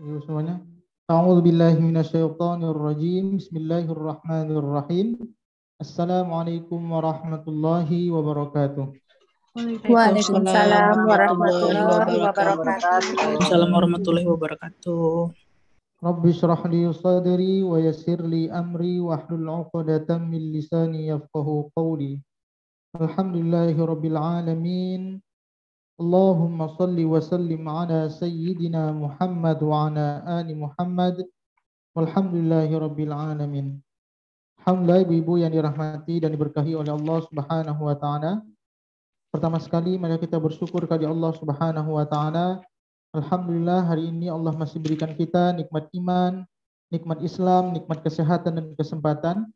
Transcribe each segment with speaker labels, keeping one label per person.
Speaker 1: Yuk semuanya. A'udzubillahi minasyaitonirrajim. Bismillahirrahmanirrahim. Assalamualaikum warahmatullahi wabarakatuh.
Speaker 2: Waalaikumsalam warahmatullahi wabarakatuh.
Speaker 3: Waalaikumsalam warahmatullahi wabarakatuh.
Speaker 1: Rabbi shrah li sadri wa yassir li amri wahlul 'uqdatam min lisani yafqahu qawli. Alhamdulillahi rabbil alamin. Allahumma salli wa sallim ala sayyidina Muhammad wa ala ali Muhammad. Walhamdulillahi rabbil alamin. Alhamdulillah ibu-ibu yang dirahmati dan diberkahi oleh Allah Subhanahu wa taala. Pertama sekali mari kita bersyukur kepada Allah Subhanahu wa taala. Alhamdulillah hari ini Allah masih berikan kita nikmat iman, nikmat Islam, nikmat kesehatan dan kesempatan.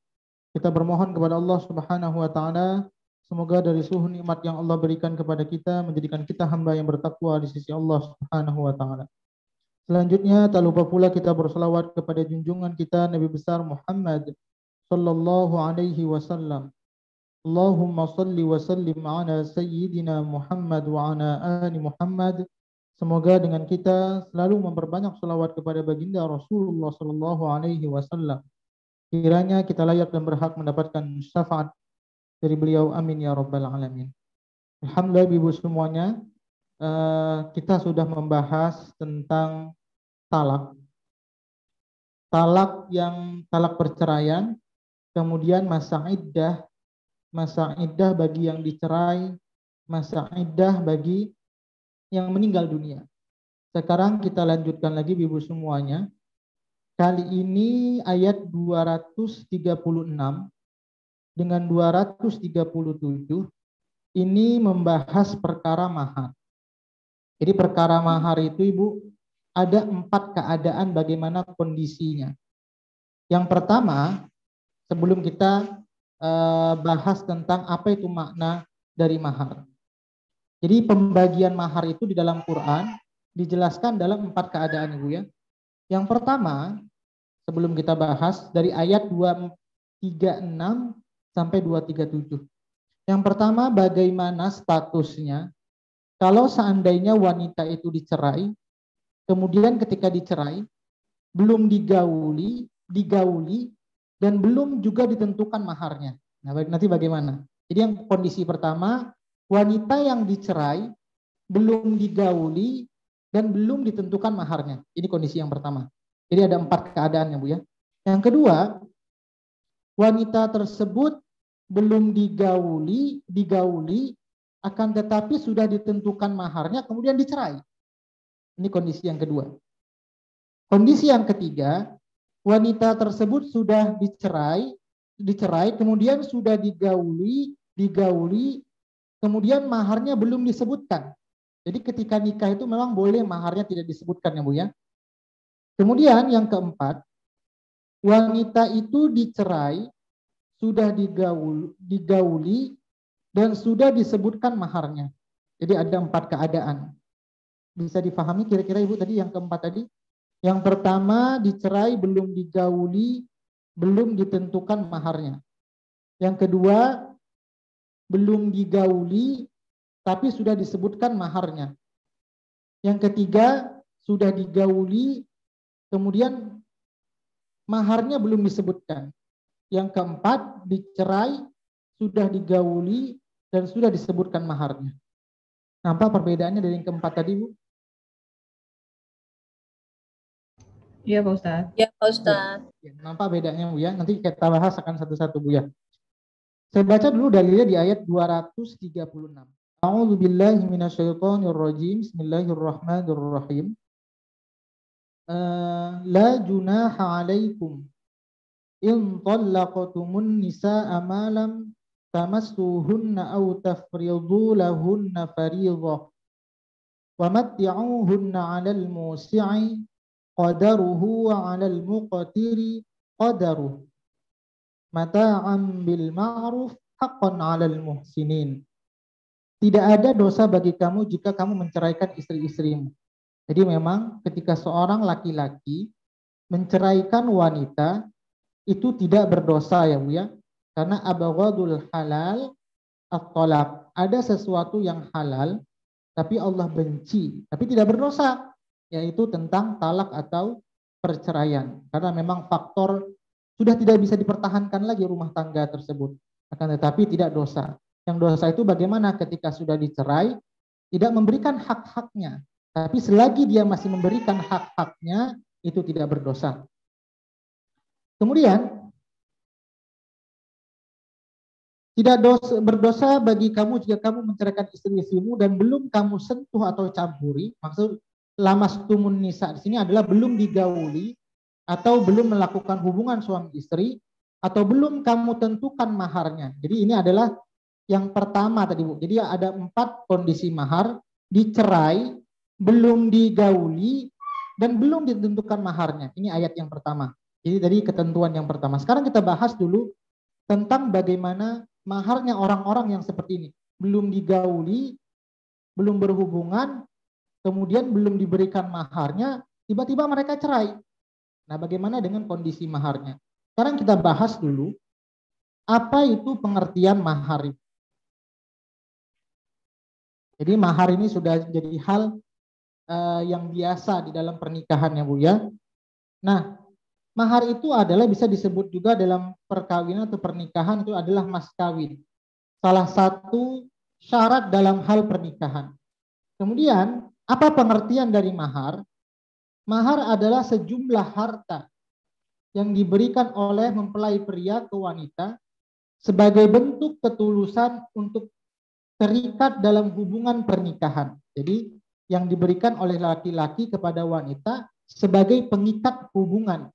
Speaker 1: Kita bermohon kepada Allah Subhanahu wa taala semoga dari seluruh nikmat yang Allah berikan kepada kita menjadikan kita hamba yang bertakwa di sisi Allah Subhanahu wa taala. Selanjutnya tak lupa pula kita berselawat kepada junjungan kita Nabi besar Muhammad sallallahu alaihi wasallam. Allahumma salli wa sallim ala sayyidina Muhammad wa ala ali Muhammad. Semoga dengan kita selalu memperbanyak selawat kepada baginda Rasulullah sallallahu alaihi wasallam. Kiranya kita layak dan berhak mendapatkan syafaat dari beliau, amin ya rabbal alamin. Alhamdulillah ibu semuanya, kita sudah membahas tentang talak talak perceraian, kemudian masa iddah bagi yang dicerai, masa iddah bagi yang meninggal dunia. Sekarang kita lanjutkan lagi ibu semuanya. Kali ini ayat 236 dengan 237 ini membahas perkara mahar. Jadi perkara mahar itu ibu ada 4 keadaan bagaimana kondisinya. Yang pertama, sebelum kita bahas tentang apa itu makna dari mahar. Jadi pembagian mahar itu di dalam Quran dijelaskan dalam 4 keadaan ibu ya. Yang pertama, sebelum kita bahas dari ayat 236 sampai 237. Yang pertama, bagaimana statusnya kalau seandainya wanita itu dicerai, kemudian ketika dicerai belum digauli dan belum juga ditentukan maharnya. Nah, nanti bagaimana? Jadi yang kondisi pertama, wanita yang dicerai belum digauli dan belum ditentukan maharnya. Ini kondisi yang pertama. Jadi ada 4 keadaannya Bu ya. Yang kedua, wanita tersebut belum digauli akan tetapi sudah ditentukan maharnya kemudian dicerai. Ini kondisi yang kedua. Kondisi yang ketiga, wanita tersebut sudah dicerai kemudian sudah digauli kemudian maharnya belum disebutkan. Jadi ketika nikah itu memang boleh maharnya tidak disebutkan ya Bu ya. Kemudian yang keempat, wanita itu dicerai, sudah digauli dan sudah disebutkan maharnya. Jadi ada 4 keadaan. Bisa difahami kira-kira Ibu tadi yang keempat tadi? Yang pertama dicerai belum digauli, belum ditentukan maharnya. Yang kedua belum digauli tapi sudah disebutkan maharnya. Yang ketiga sudah digauli kemudian maharnya belum disebutkan. Yang keempat, dicerai, sudah digauli, dan sudah disebutkan maharnya. Nampak perbedaannya dari yang keempat tadi, Bu?
Speaker 2: Iya, Pak Ustadz.
Speaker 3: Ya, Pak Ustadz.
Speaker 1: Ya, nampak bedanya, Bu ya? Nanti kita bahas akan satu-satu, Bu ya. Saya baca dulu dalilnya di ayat 236. A'udzubillahi minasyaitonirrajim. Bismillahirrahmanirrahim. La junaha alaikum in talaqtumun nisaa ma lam tamassuhunna aw tafridu lahunna fariidhah wa matti'uhunna 'alal musi'i qadaruhu wa 'alal muqtiri qadaruhu mata'an bil ma'ruf haqqan 'alal muhsinin. Tidak ada dosa bagi kamu jika kamu menceraikan istri-istrimu. Jadi memang ketika seorang laki-laki menceraikan wanita itu tidak berdosa ya Bu ya. Karena abghadul halal at-talaq. Ada sesuatu yang halal tapi Allah benci, tapi tidak berdosa. yaitu tentang talak atau perceraian. Karena memang faktor sudah tidak bisa dipertahankan lagi rumah tangga tersebut. Akan tetapi tidak dosa. Yang dosa itu bagaimana ketika sudah dicerai, tidak memberikan hak-haknya. Tapi selagi dia masih memberikan hak-haknya, itu tidak berdosa. Kemudian, tidak berdosa bagi kamu jika kamu menceraikan istri-istrimu dan belum kamu sentuh atau campuri. Maksud lamastumun nisa di sini adalah belum digauli atau belum melakukan hubungan suami istri atau belum kamu tentukan maharnya. Jadi ini adalah yang pertama tadi Bu. Jadi ada 4 kondisi mahar: dicerai, belum digauli, dan belum ditentukan maharnya. Ini ayat yang pertama. Jadi tadi ketentuan yang pertama. Sekarang kita bahas dulu tentang bagaimana maharnya orang-orang yang seperti ini. Belum digauli, belum berhubungan, kemudian belum diberikan maharnya, tiba-tiba mereka cerai. Nah, bagaimana dengan kondisi maharnya? Sekarang kita bahas dulu, apa itu pengertian mahar. Jadi mahar ini sudah jadi hal yang biasa di dalam pernikahan ya Bu ya. Nah, mahar itu adalah bisa disebut juga dalam perkawinan atau pernikahan itu adalah mas kawin. Salah satu syarat dalam hal pernikahan. Kemudian, apa pengertian dari mahar? Mahar adalah sejumlah harta yang diberikan oleh mempelai pria ke wanita sebagai bentuk ketulusan untuk terikat dalam hubungan pernikahan. Jadi, yang diberikan oleh laki-laki kepada wanita sebagai pengikat hubungan.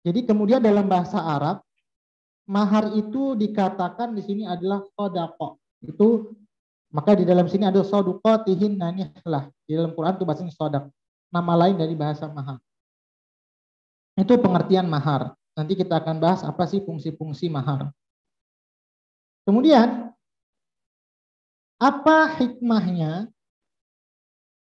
Speaker 1: Jadi kemudian dalam bahasa Arab, mahar itu dikatakan di sini adalah sodaqah. Itu maka di dalam sini ada soduqatihin nanihlah. Di dalam Quran itu bahasanya sodak. Nama lain dari bahasa mahar. Itu pengertian mahar. Nanti kita akan bahas apa sih fungsi-fungsi mahar. Kemudian apa hikmahnya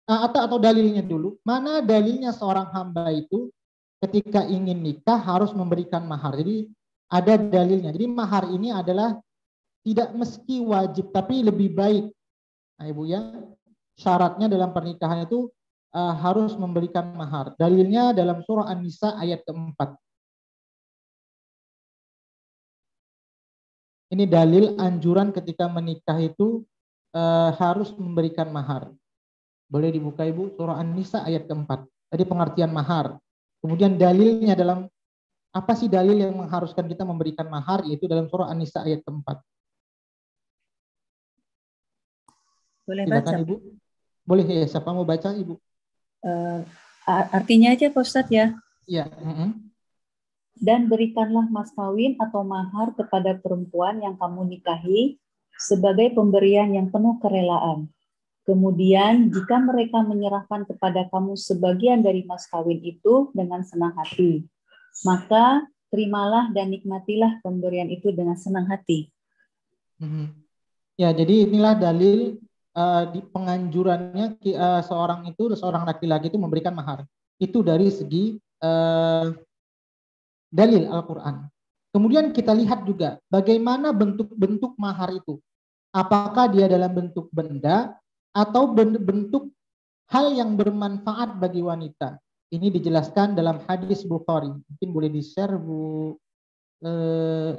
Speaker 1: atau dalilnya dulu? Mana dalilnya seorang hamba itu ketika ingin nikah harus memberikan mahar. Jadi ada dalilnya. Jadi mahar ini adalah tidak meski wajib, tapi lebih baik. Nah, Ibu ya, syaratnya dalam pernikahan itu harus memberikan mahar. Dalilnya dalam surah An-Nisa ayat keempat. Ini dalil anjuran ketika menikah itu harus memberikan mahar. Boleh dibuka Ibu, surah An-Nisa ayat keempat. Tadi pengertian mahar. Kemudian dalilnya dalam apa sih dalil yang mengharuskan kita memberikan mahar, yaitu dalam surah An-Nisa ayat keempat.
Speaker 2: Boleh
Speaker 1: Silakan,
Speaker 2: baca?
Speaker 1: Ibu. Boleh ya, siapa mau baca Ibu?
Speaker 2: Artinya aja Pak Ustadz ya.
Speaker 1: Iya.
Speaker 2: Dan berikanlah mas kawin atau mahar kepada perempuan yang kamu nikahi sebagai pemberian yang penuh kerelaan. Kemudian jika mereka menyerahkan kepada kamu sebagian dari mas kawin itu dengan senang hati, maka terimalah dan nikmatilah pemberian itu dengan senang hati.
Speaker 1: Ya, jadi inilah dalil di penganjurannya seorang laki-laki itu memberikan mahar. Itu dari segi dalil Al-Quran. Kemudian kita lihat juga bagaimana bentuk-bentuk mahar itu. Apakah dia dalam bentuk benda atau bentuk hal yang bermanfaat bagi wanita. Ini dijelaskan dalam hadis Bukhari. Mungkin boleh di-share Bu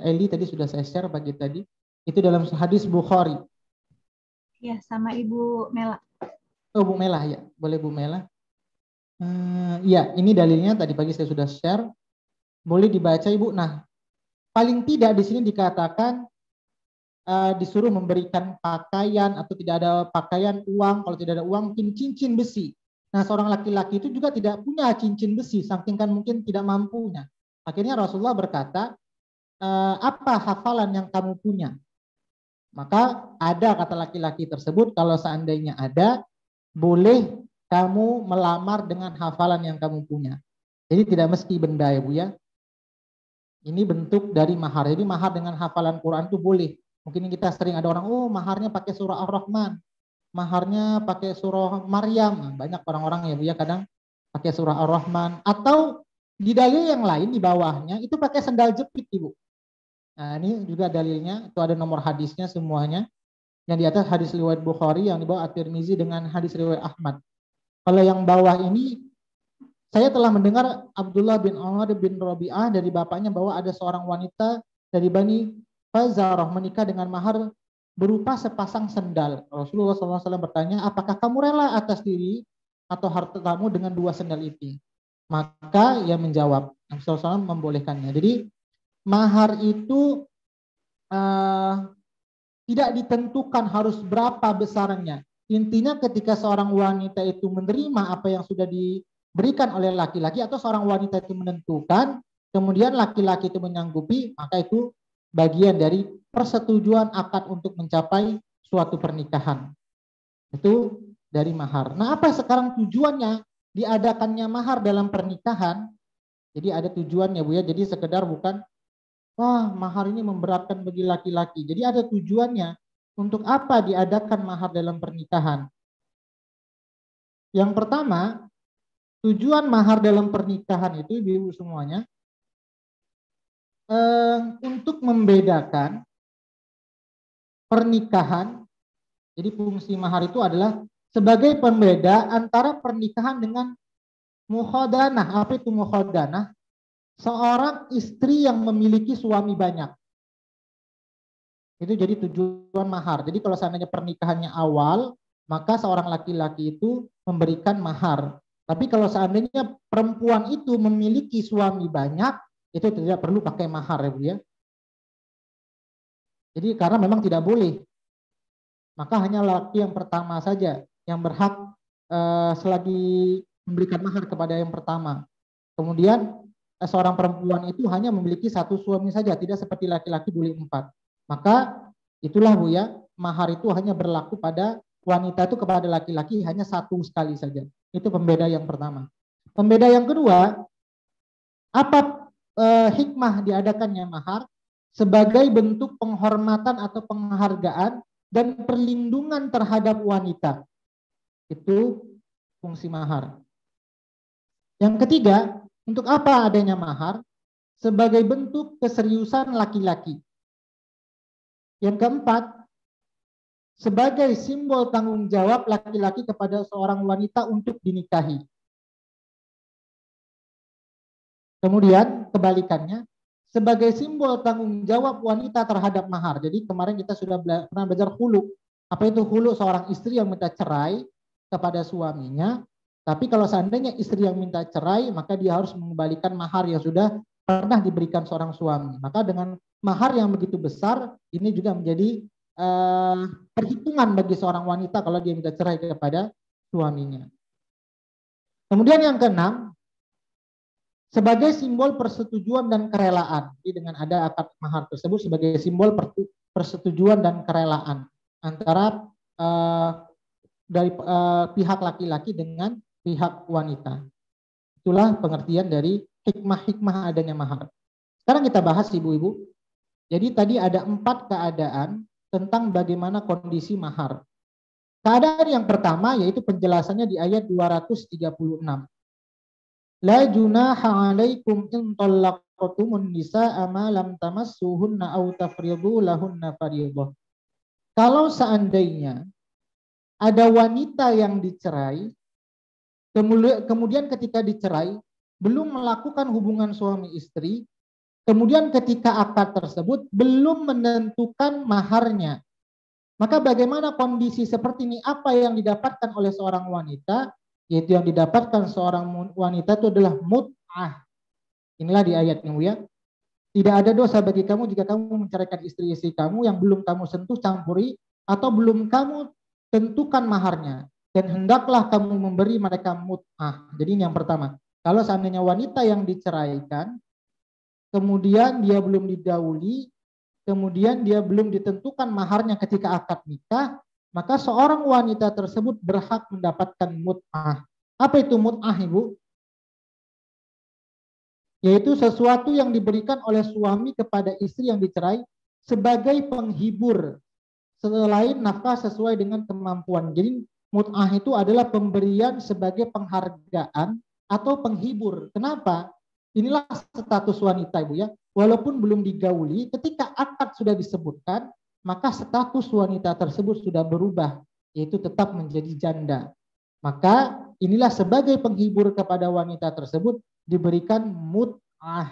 Speaker 1: Eli, tadi sudah saya share pagi tadi. Itu dalam hadis Bukhari.
Speaker 4: Ya, sama Ibu Mela.
Speaker 1: Oh, Bu Mela ya. Boleh Bu Mela. Ya, ini dalilnya tadi pagi saya sudah share. Boleh dibaca Ibu. Nah, paling tidak di sini dikatakan disuruh memberikan pakaian atau tidak ada pakaian, uang. Kalau tidak ada uang mungkin cincin besi. Nah, seorang laki-laki itu juga tidak punya cincin besi, saking kan mungkin tidak mampunya. Akhirnya Rasulullah berkata, apa hafalan yang kamu punya? Maka ada kata laki-laki tersebut, kalau seandainya ada, boleh kamu melamar dengan hafalan yang kamu punya. Jadi tidak mesti benda ya Bu ya. Ini bentuk dari mahar. Jadi mahar dengan hafalan Quran itu boleh. Mungkin kita sering ada orang, oh maharnya pakai surah Ar-Rahman, maharnya pakai surah Maryam. Nah, banyak orang-orang ya Bu ya kadang pakai surah Ar-Rahman. Atau di dalil yang lain di bawahnya itu pakai sendal jepit Ibu. Nah ini juga dalilnya, itu ada nomor hadisnya semuanya. Yang di atas hadis riwayat Bukhari, yang di bawah At-Tirmizi dengan hadis riwayat Ahmad. Kalau yang bawah ini, saya telah mendengar Abdullah bin Umar bin Rabi'ah dari bapaknya bahwa ada seorang wanita dari Bani Fazarah menikah dengan mahar berupa sepasang sendal. Rasulullah SAW bertanya, apakah kamu rela atas diri atau hartamu dengan 2 sendal itu? Maka ia menjawab, Rasulullah SAW membolehkannya. Jadi mahar itu tidak ditentukan harus berapa besarnya. Intinya ketika seorang wanita itu menerima apa yang sudah diberikan oleh laki-laki atau seorang wanita itu menentukan, kemudian laki-laki itu menyanggupi, maka itu bagian dari persetujuan akad untuk mencapai suatu pernikahan. Itu dari mahar. Nah, apa sekarang tujuannya diadakannya mahar dalam pernikahan? Jadi ada tujuannya, Bu ya. Jadi sekedar bukan wah, mahar ini memberatkan bagi laki-laki. Jadi ada tujuannya. Untuk apa diadakan mahar dalam pernikahan? Yang pertama, tujuan mahar dalam pernikahan itu, Ibu semuanya, untuk membedakan pernikahan. Jadi fungsi mahar itu adalah sebagai pembeda antara pernikahan dengan mukhadanah. Apa itu mukhadanah? Seorang istri yang memiliki suami banyak. Itu jadi tujuan mahar. Jadi kalau seandainya pernikahannya awal, maka seorang laki-laki itu memberikan mahar. Tapi kalau seandainya perempuan itu memiliki suami banyak, itu tidak perlu pakai mahar, ya Bu ya. Jadi karena memang tidak boleh. Maka hanya laki yang pertama saja yang berhak selagi memberikan mahar kepada yang pertama. Kemudian seorang perempuan itu hanya memiliki 1 suami saja, tidak seperti laki-laki boleh 4. Maka itulah Bu ya, mahar itu hanya berlaku pada wanita itu kepada laki-laki hanya 1 sekali saja. Itu pembeda yang pertama. Pembeda yang kedua, apa hikmah diadakannya mahar? Sebagai bentuk penghormatan atau penghargaan dan perlindungan terhadap wanita. Itu fungsi mahar. Yang ketiga, untuk apa adanya mahar? Sebagai bentuk keseriusan laki-laki. Yang keempat, sebagai simbol tanggung jawab laki-laki kepada seorang wanita untuk dinikahi. Kemudian kebalikannya, sebagai simbol tanggung jawab wanita terhadap mahar. Jadi kemarin kita sudah pernah belajar khulu. Apa itu khulu? Seorang istri yang minta cerai kepada suaminya. Tapi kalau seandainya istri yang minta cerai, maka dia harus mengembalikan mahar yang sudah pernah diberikan seorang suami. Maka dengan mahar yang begitu besar, ini juga menjadi perhitungan bagi seorang wanita kalau dia minta cerai kepada suaminya. Kemudian yang keenam, sebagai simbol persetujuan dan kerelaan. Jadi dengan ada akad mahar tersebut sebagai simbol persetujuan dan kerelaan antara dari pihak laki-laki dengan pihak wanita. Itulah pengertian dari hikmah-hikmah adanya mahar. Sekarang kita bahas ibu-ibu. Jadi tadi ada 4 keadaan tentang bagaimana kondisi mahar. Keadaan yang pertama yaitu penjelasannya di ayat 236. La junaha 'alaikum in talaqtumun nisaa ma lam tamassuhunna aw tafridu lahunna fariidhah. Kalau seandainya ada wanita yang dicerai, kemudian ketika dicerai belum melakukan hubungan suami istri, kemudian ketika akad tersebut belum menentukan maharnya, maka bagaimana kondisi seperti ini? Apa yang didapatkan oleh seorang wanita? Yaitu yang didapatkan seorang wanita itu adalah mut'ah. Inilah di ayat ini ya. Tidak ada dosa bagi kamu jika kamu menceraikan istri-istri kamu yang belum kamu sentuh, campuri, atau belum kamu tentukan maharnya. Dan hendaklah kamu memberi mereka mut'ah. Jadi ini yang pertama. Kalau seandainya wanita yang diceraikan, kemudian dia belum didahului, kemudian dia belum ditentukan maharnya ketika akad nikah, maka seorang wanita tersebut berhak mendapatkan mut'ah. Apa itu mut'ah, Ibu? Yaitu sesuatu yang diberikan oleh suami kepada istri yang dicerai sebagai penghibur selain nafkah sesuai dengan kemampuan. Jadi mut'ah itu adalah pemberian sebagai penghargaan atau penghibur. Kenapa? Inilah status wanita, Ibu ya. Walaupun belum digauli, ketika akad sudah disebutkan, maka status wanita tersebut sudah berubah, yaitu tetap menjadi janda. Maka inilah sebagai penghibur kepada wanita tersebut diberikan mut'ah.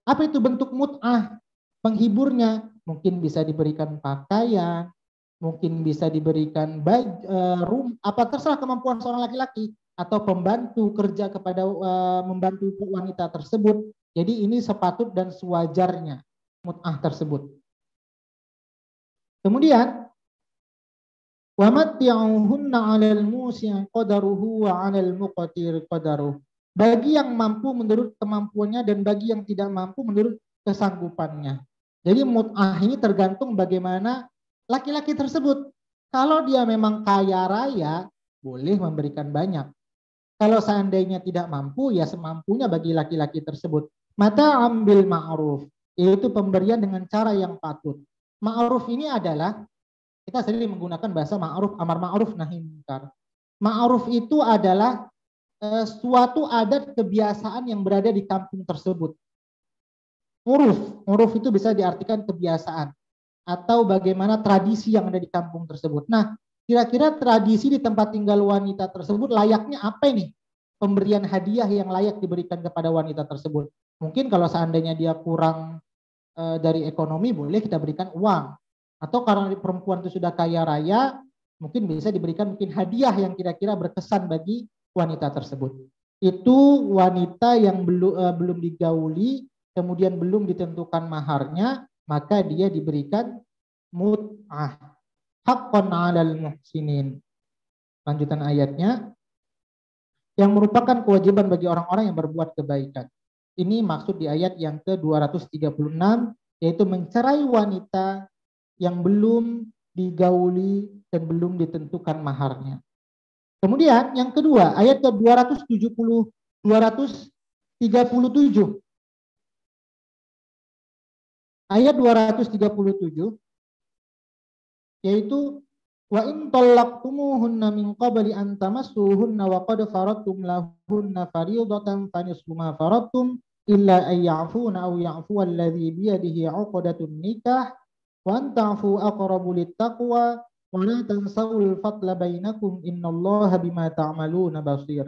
Speaker 1: Apa itu bentuk mut'ah? Penghiburnya mungkin bisa diberikan pakaian, mungkin bisa diberikan apa terserah kemampuan seorang laki-laki, atau pembantu kerja kepada membantu wanita tersebut. Jadi ini sepatut dan sewajarnya mut'ah tersebut. Kemudian wa matti'uhunna 'alal musi' qadaruhu wa 'alal muqtir qadaruh. Bagi yang mampu menurut kemampuannya dan bagi yang tidak mampu menurut kesanggupannya. Jadi mut'ah ini tergantung bagaimana laki-laki tersebut. Kalau dia memang kaya raya, boleh memberikan banyak. Kalau seandainya tidak mampu, ya semampunya bagi laki-laki tersebut. Mata ambil ma'ruf, yaitu pemberian dengan cara yang patut. Ma'ruf ini adalah, kita sering menggunakan bahasa ma'ruf, amar ma'ruf nahi munkar. Ma'ruf itu adalah suatu adat kebiasaan yang berada di kampung tersebut. Uruf itu bisa diartikan kebiasaan atau bagaimana tradisi yang ada di kampung tersebut. Nah, kira-kira tradisi di tempat tinggal wanita tersebut layaknya apa ini? Pemberian hadiah yang layak diberikan kepada wanita tersebut. Mungkin kalau seandainya dia kurang dari ekonomi, boleh kita berikan uang. Atau karena perempuan itu sudah kaya raya, mungkin bisa diberikan mungkin hadiah yang kira-kira berkesan bagi wanita tersebut. Itu wanita yang belum digauli, kemudian belum ditentukan maharnya, maka dia diberikan mut'ah. Haqqan 'alal muhsinin. Lanjutan ayatnya, yang merupakan kewajiban bagi orang-orang yang berbuat kebaikan. Ini maksud di ayat yang ke-236, yaitu mencerai wanita yang belum digauli dan belum ditentukan maharnya. Kemudian yang kedua, ayat ke-237. Ayat 237 yaitu wa in talaqtumuhunna min qabli an tamassuhunna wa qad faradtum lahunna fariidatan fanisfu ma faradtum illa ay ya'funa aw ya'fu alladhi bi yadihi 'uqdatun nikah wa an ta'fu aqrabu littaqwa wa la tansawul fadla bainakum innallaha bima ta'maluna basir.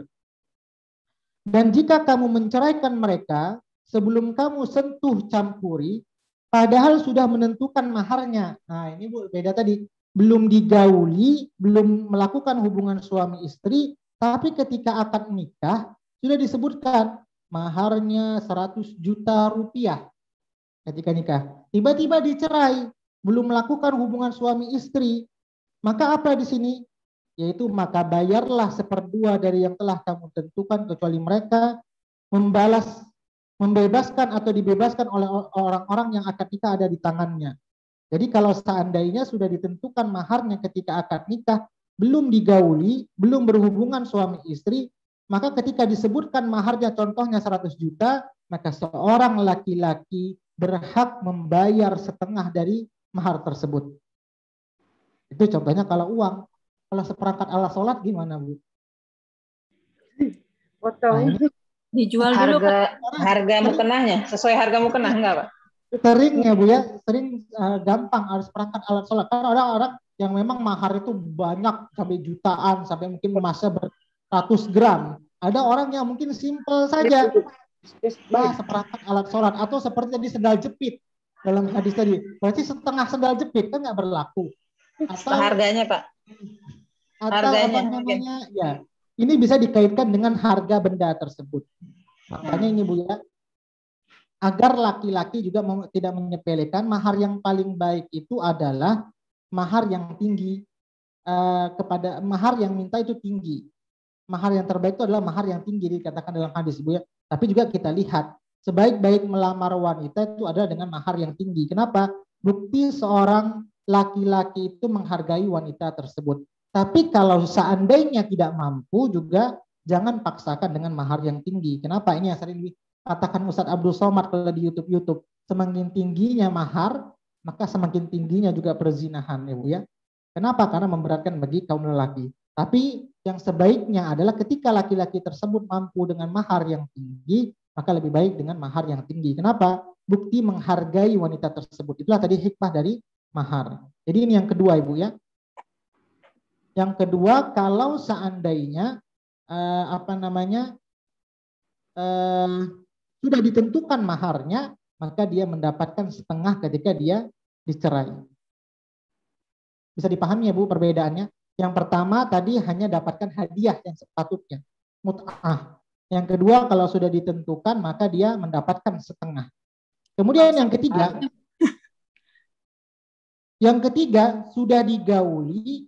Speaker 1: Dan jika kamu menceraikan mereka sebelum kamu sentuh campuri, padahal sudah menentukan maharnya. Nah ini Bu, beda tadi. Belum digauli, belum melakukan hubungan suami istri, tapi ketika akad nikah sudah disebutkan maharnya 100 juta rupiah ketika nikah. Tiba-tiba dicerai, belum melakukan hubungan suami istri. Maka apa di sini? Yaitu maka bayarlah 1/2 dari yang telah kamu tentukan, kecuali mereka membebaskan atau dibebaskan oleh orang-orang yang akad nikah ada di tangannya. Jadi kalau seandainya sudah ditentukan maharnya ketika akad nikah, belum digauli, belum berhubungan suami istri, maka ketika disebutkan maharnya contohnya 100 juta, maka seorang laki-laki berhak membayar setengah dari mahar tersebut. Itu contohnya kalau uang. Kalau seperangkat alat sholat gimana Bu?
Speaker 5: Potong.
Speaker 3: Dijual dulu
Speaker 5: Harga mukenahnya sesuai harga mukenah enggak Pak?
Speaker 1: Sering ya Bu ya, sering gampang harus perangkat alat sholat. Karena orang-orang yang memang mahar itu banyak sampai jutaan, sampai mungkin emasnya beratus gram. Ada orang yang mungkin simple saja, seperangkat alat sholat atau seperti tadi sendal jepit dalam hadis tadi. Berarti setengah sendal jepit kan nggak berlaku. Atau
Speaker 5: harganya Pak?
Speaker 1: Atau
Speaker 5: harganya
Speaker 1: apa namanya ya, ini bisa dikaitkan dengan harga benda tersebut. Makanya ini Bu ya, agar laki-laki juga tidak menyepelekan, mahar yang paling baik itu adalah mahar yang tinggi, kepada mahar yang minta itu tinggi. Mahar yang terbaik itu adalah mahar yang tinggi, dikatakan dalam hadis Bu ya. Tapi juga kita lihat, sebaik-baik melamar wanita itu adalah dengan mahar yang tinggi. Kenapa? Bukti seorang laki-laki itu menghargai wanita tersebut. Tapi kalau seandainya tidak mampu juga jangan paksakan dengan mahar yang tinggi. Kenapa? Ini yang sering dikatakan Ustadz Abdul Somad kalau di YouTube. Semakin tingginya mahar, maka semakin tingginya juga perzinahan ya Bu ya. Kenapa? Karena memberatkan bagi kaum lelaki. Tapi yang sebaiknya adalah ketika laki-laki tersebut mampu dengan mahar yang tinggi, maka lebih baik dengan mahar yang tinggi. Kenapa? Bukti menghargai wanita tersebut. Itulah tadi hikmah dari mahar. Jadi ini yang kedua Ibu ya. Yang kedua, kalau seandainya sudah ditentukan maharnya, maka dia mendapatkan setengah ketika dia dicerai. Bisa dipahami ya Bu perbedaannya? Yang pertama tadi hanya dapatkan hadiah yang sepatutnya, mut'ah. Yang kedua kalau sudah ditentukan maka dia mendapatkan setengah. Kemudian yang ketiga sudah digauli,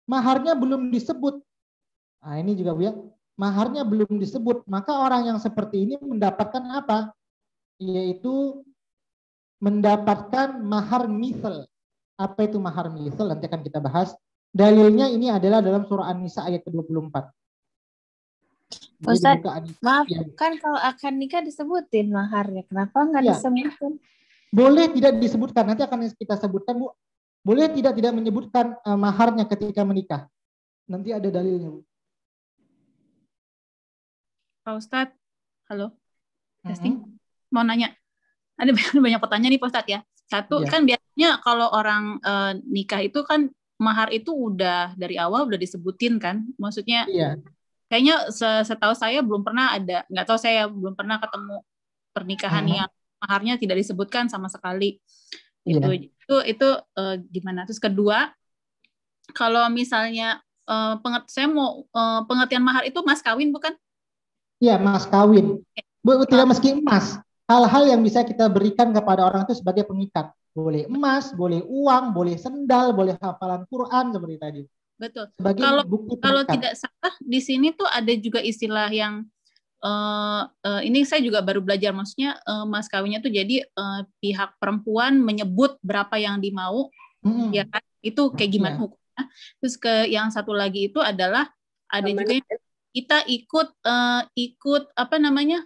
Speaker 1: maharnya belum disebut. Nah ini juga Bu ya, maharnya belum disebut, maka orang yang seperti ini mendapatkan apa? Yaitu mendapatkan mahar misal. Apa itu mahar misal? Nanti akan kita bahas. Dalilnya ini adalah dalam surah An-Nisa ayat ke-24.
Speaker 6: Ustaz, maaf, ya. Kan kalau akan nikah disebutin maharnya, kenapa nggak disebutkan?
Speaker 1: Boleh tidak disebutkan, nanti akan kita sebutkan Bu. Boleh tidak menyebutkan maharnya ketika menikah. Nanti ada dalilnya Bu.
Speaker 3: Pak Ustadz, halo, testing. Mau nanya, ada banyak pertanyaan nih Pak Ustadz ya. Satu, kan biasanya kalau orang nikah itu kan mahar itu udah dari awal udah disebutin kan. Maksudnya kayaknya setahu saya belum pernah ada, nggak tahu saya belum pernah ketemu pernikahan yang maharnya tidak disebutkan sama sekali. Itu gimana? Terus kedua, kalau misalnya saya mau pengertian mahar itu mas kawin bukan?
Speaker 1: Iya, mas kawin. Tidak meski emas. Hal-hal yang bisa kita berikan kepada orang itu sebagai pengikat. Boleh emas, boleh uang, boleh sendal, boleh hafalan Quran seperti tadi.
Speaker 3: Betul.
Speaker 1: Sebagai
Speaker 3: Kalau tidak salah di sini tuh ada juga istilah yang ini saya juga baru belajar, maksudnya mas kawinnya tuh jadi pihak perempuan menyebut berapa yang dimau, ya kan? Itu kayak gimana hukumnya? Terus yang satu lagi itu adalah ada juga yang kita ikut apa namanya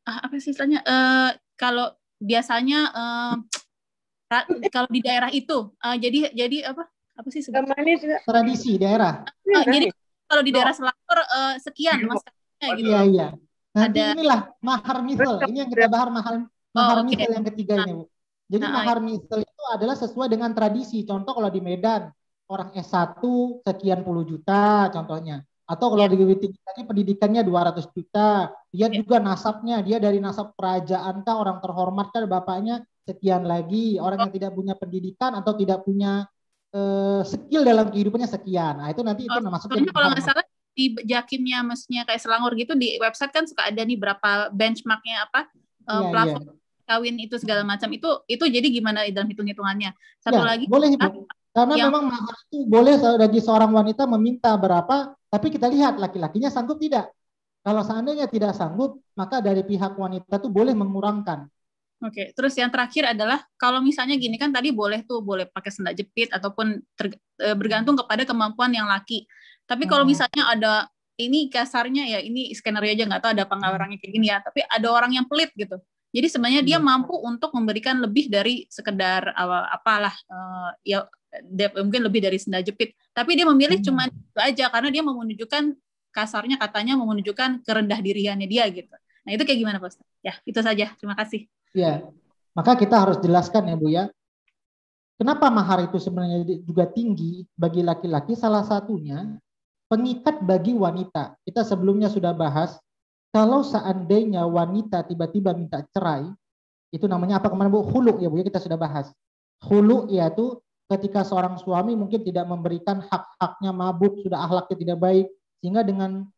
Speaker 3: apa sih istilahnya kalau biasanya kalau di daerah itu jadi apa sih sebetulnya
Speaker 1: tradisi daerah.
Speaker 3: Jadi kalau di daerah Selangor sekian mas gitu.
Speaker 1: Iya. Nanti inilah mahar misal. Ini yang kita bahas mahar misal yang ketiga ini Bu. Jadi mahar misal itu adalah sesuai dengan tradisi. Contoh kalau di Medan orang S1 sekian puluh juta contohnya. Atau kalau di tinggi pendidikannya 200 juta, dia juga nasabnya, dia dari nasab kerajaan kah, orang terhormat kah, bapaknya sekian lagi, orang yang tidak punya pendidikan atau tidak punya skill dalam kehidupannya sekian. Nah itu nanti itu masuknya.
Speaker 3: Kalau nggak salah di Jakimnya, maksudnya kayak Selangor gitu, di website kan suka ada nih berapa benchmarknya apa plafon kawin itu segala macam, itu jadi gimana dalam hitung-hitungannya. Satu lagi
Speaker 1: boleh Ibu. Karena memang mahar itu boleh bagi seorang wanita meminta berapa, tapi kita lihat laki-lakinya sanggup tidak. Kalau seandainya tidak sanggup, maka dari pihak wanita tuh boleh mengurangkan.
Speaker 3: Oke, terus yang terakhir adalah kalau misalnya gini kan tadi boleh pakai sendal jepit ataupun bergantung kepada kemampuan yang laki. Tapi kalau misalnya ada, ini kasarnya ya, ini skenario aja, nggak tahu ada apa nggak orangnya kayak gini ya, tapi ada orang yang pelit gitu. Jadi sebenarnya dia mampu untuk memberikan lebih dari sekedar mungkin lebih dari sendal jepit. Tapi dia memilih cuma itu aja karena dia mau menunjukkan, kasarnya katanya mau menunjukkan kerendah diriannya dia gitu. Nah itu kayak gimana Pak Ustaz? Ya itu saja. Terima kasih.
Speaker 1: Ya, maka kita harus jelaskan ya Bu ya. Kenapa mahar itu sebenarnya juga tinggi bagi laki-laki? Salah satunya pengikat bagi wanita. Kita sebelumnya sudah bahas, kalau seandainya wanita tiba-tiba minta cerai, itu namanya apa kemarin Bu? Khulu ya Bu ya, kita sudah bahas. Khulu yaitu ketika seorang suami mungkin tidak memberikan hak-haknya, mabuk, sudah akhlaknya tidak baik, sehingga dengan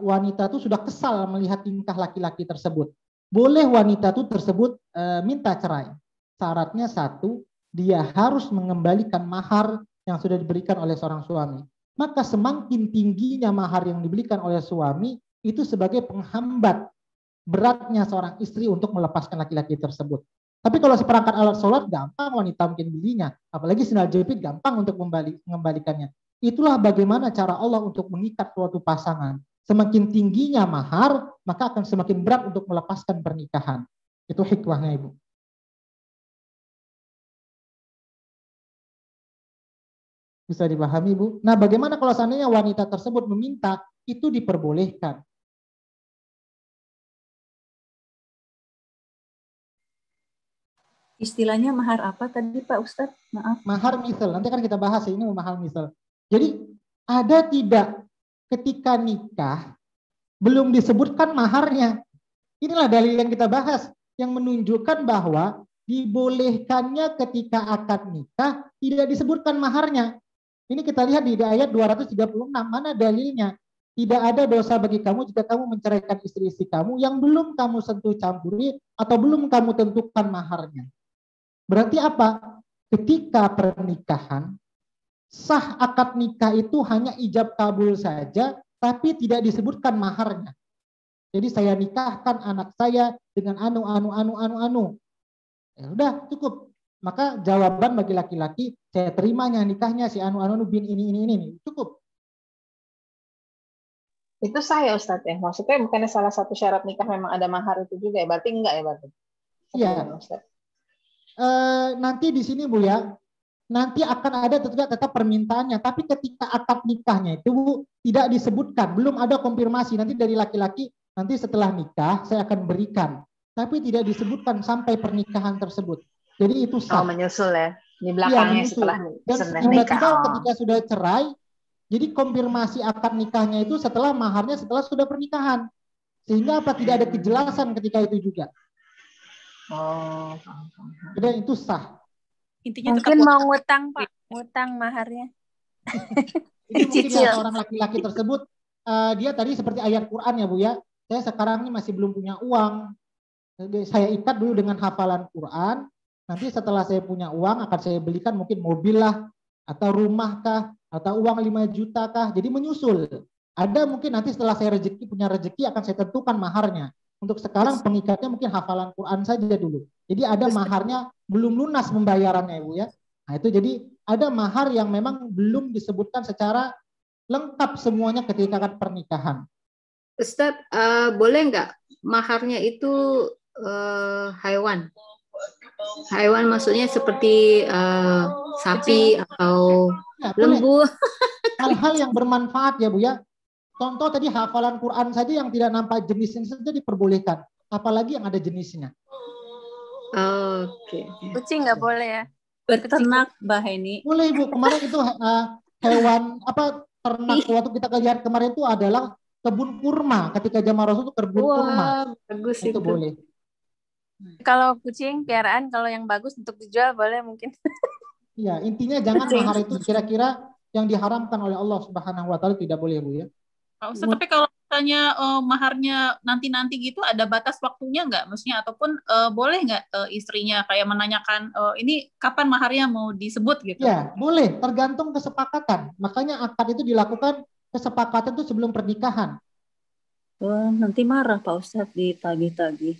Speaker 1: wanita itu sudah kesal melihat tingkah laki-laki tersebut. Boleh wanita itu tersebut minta cerai. Syaratnya satu, dia harus mengembalikan mahar yang sudah diberikan oleh seorang suami. Maka semakin tingginya mahar yang diberikan oleh suami, itu sebagai penghambat beratnya seorang istri untuk melepaskan laki-laki tersebut. Tapi kalau seperangkat alat sholat gampang wanita mungkin belinya, apalagi sendal jepit gampang untuk mengembalikannya. Itulah bagaimana cara Allah untuk mengikat suatu pasangan. Semakin tingginya mahar, maka akan semakin berat untuk melepaskan pernikahan. Itu hikmahnya Ibu. Bisa dipahami Bu? Nah bagaimana kalau seandainya wanita tersebut meminta, itu diperbolehkan.
Speaker 2: Istilahnya mahar apa tadi Pak Ustadz? Maaf.
Speaker 1: Mahar misal, nanti kan kita bahas ini mahar misal. Jadi ada tidak ketika nikah belum disebutkan maharnya. Inilah dalil yang kita bahas yang menunjukkan bahwa dibolehkannya ketika akad nikah tidak disebutkan maharnya. Ini kita lihat di ayat 236, mana dalilnya? Tidak ada dosa bagi kamu jika kamu menceraikan istri-istri kamu yang belum kamu sentuh campuri atau belum kamu tentukan maharnya. Berarti apa? Ketika pernikahan, sah akad nikah itu hanya ijab kabul saja, tapi tidak disebutkan maharnya. Jadi saya nikahkan anak saya dengan anu. Ya udah cukup. Maka jawaban bagi laki-laki, saya terimanya nikahnya si anu bin ini cukup.
Speaker 5: Itu sah ya Ustadz ya? Maksudnya bukannya salah satu syarat nikah memang ada mahar itu juga ya? Berarti enggak ya berarti?
Speaker 1: Iya. Nanti di sini Bu ya, nanti akan ada tetap permintaannya. Tapi ketika akad nikahnya itu Bu, tidak disebutkan, belum ada konfirmasi. Nanti dari laki-laki, nanti setelah nikah saya akan berikan. Tapi tidak disebutkan sampai pernikahan tersebut. Jadi itu sah.
Speaker 5: Oh, menyusul ya? Di belakangnya setelah nikah.
Speaker 1: Dan ketika sudah cerai, jadi konfirmasi akad nikahnya itu setelah maharnya setelah sudah pernikahan. Sehingga apa? Tidak ada kejelasan ketika itu juga.
Speaker 5: Oh.
Speaker 1: Jadi itu sah.
Speaker 6: Intinya mungkin mau ngutang Pak, ngutang maharnya.
Speaker 1: Ini mungkin ya, orang laki-laki tersebut, dia tadi seperti ayat Quran ya Bu ya. Saya sekarang ini masih belum punya uang. Saya ikat dulu dengan hafalan Quran. Nanti setelah saya punya uang akan saya belikan mungkin mobil lah, atau rumah kah, atau uang 5 juta kah. Jadi menyusul. Ada mungkin nanti setelah saya punya rezeki akan saya tentukan maharnya. Untuk sekarang pengikatnya mungkin hafalan Quran saja dulu. Jadi ada maharnya belum lunas pembayarannya Bu ya. Nah itu jadi ada mahar yang memang belum disebutkan secara lengkap semuanya ketika akad pernikahan.
Speaker 7: Ustadz, boleh nggak maharnya itu hewan? Hewan maksudnya seperti sapi atau lembu.
Speaker 1: Hal-hal yang bermanfaat ya Bu ya. Contoh tadi hafalan Quran saja yang tidak nampak jenisnya saja diperbolehkan. Apalagi yang ada jenisnya.
Speaker 6: Oke. Kucing nggak boleh ya?
Speaker 3: Berternak Mbak Heni.
Speaker 1: Boleh Bu. Kemarin itu hewan ternak waktu kita lihat kemarin itu adalah kebun kurma. Ketika zaman Rasul itu kebun kurma.
Speaker 7: Bagus
Speaker 1: itu boleh.
Speaker 6: Kalau kucing piaraan kalau yang bagus untuk dijual boleh mungkin.
Speaker 1: Iya, intinya jangan mahar itu kira-kira yang diharamkan oleh Allah Subhanahu wa taala tidak boleh Bu ya.
Speaker 3: Ustaz, tapi kalau misalnya maharnya nanti-nanti gitu ada batas waktunya nggak? Maksudnya ataupun boleh nggak istrinya kayak menanyakan ini kapan maharnya mau disebut gitu?
Speaker 1: Ya, boleh, tergantung kesepakatan. Makanya akad itu dilakukan kesepakatan itu sebelum pernikahan.
Speaker 3: Nanti marah Pak Ustadz ditagih-tagih.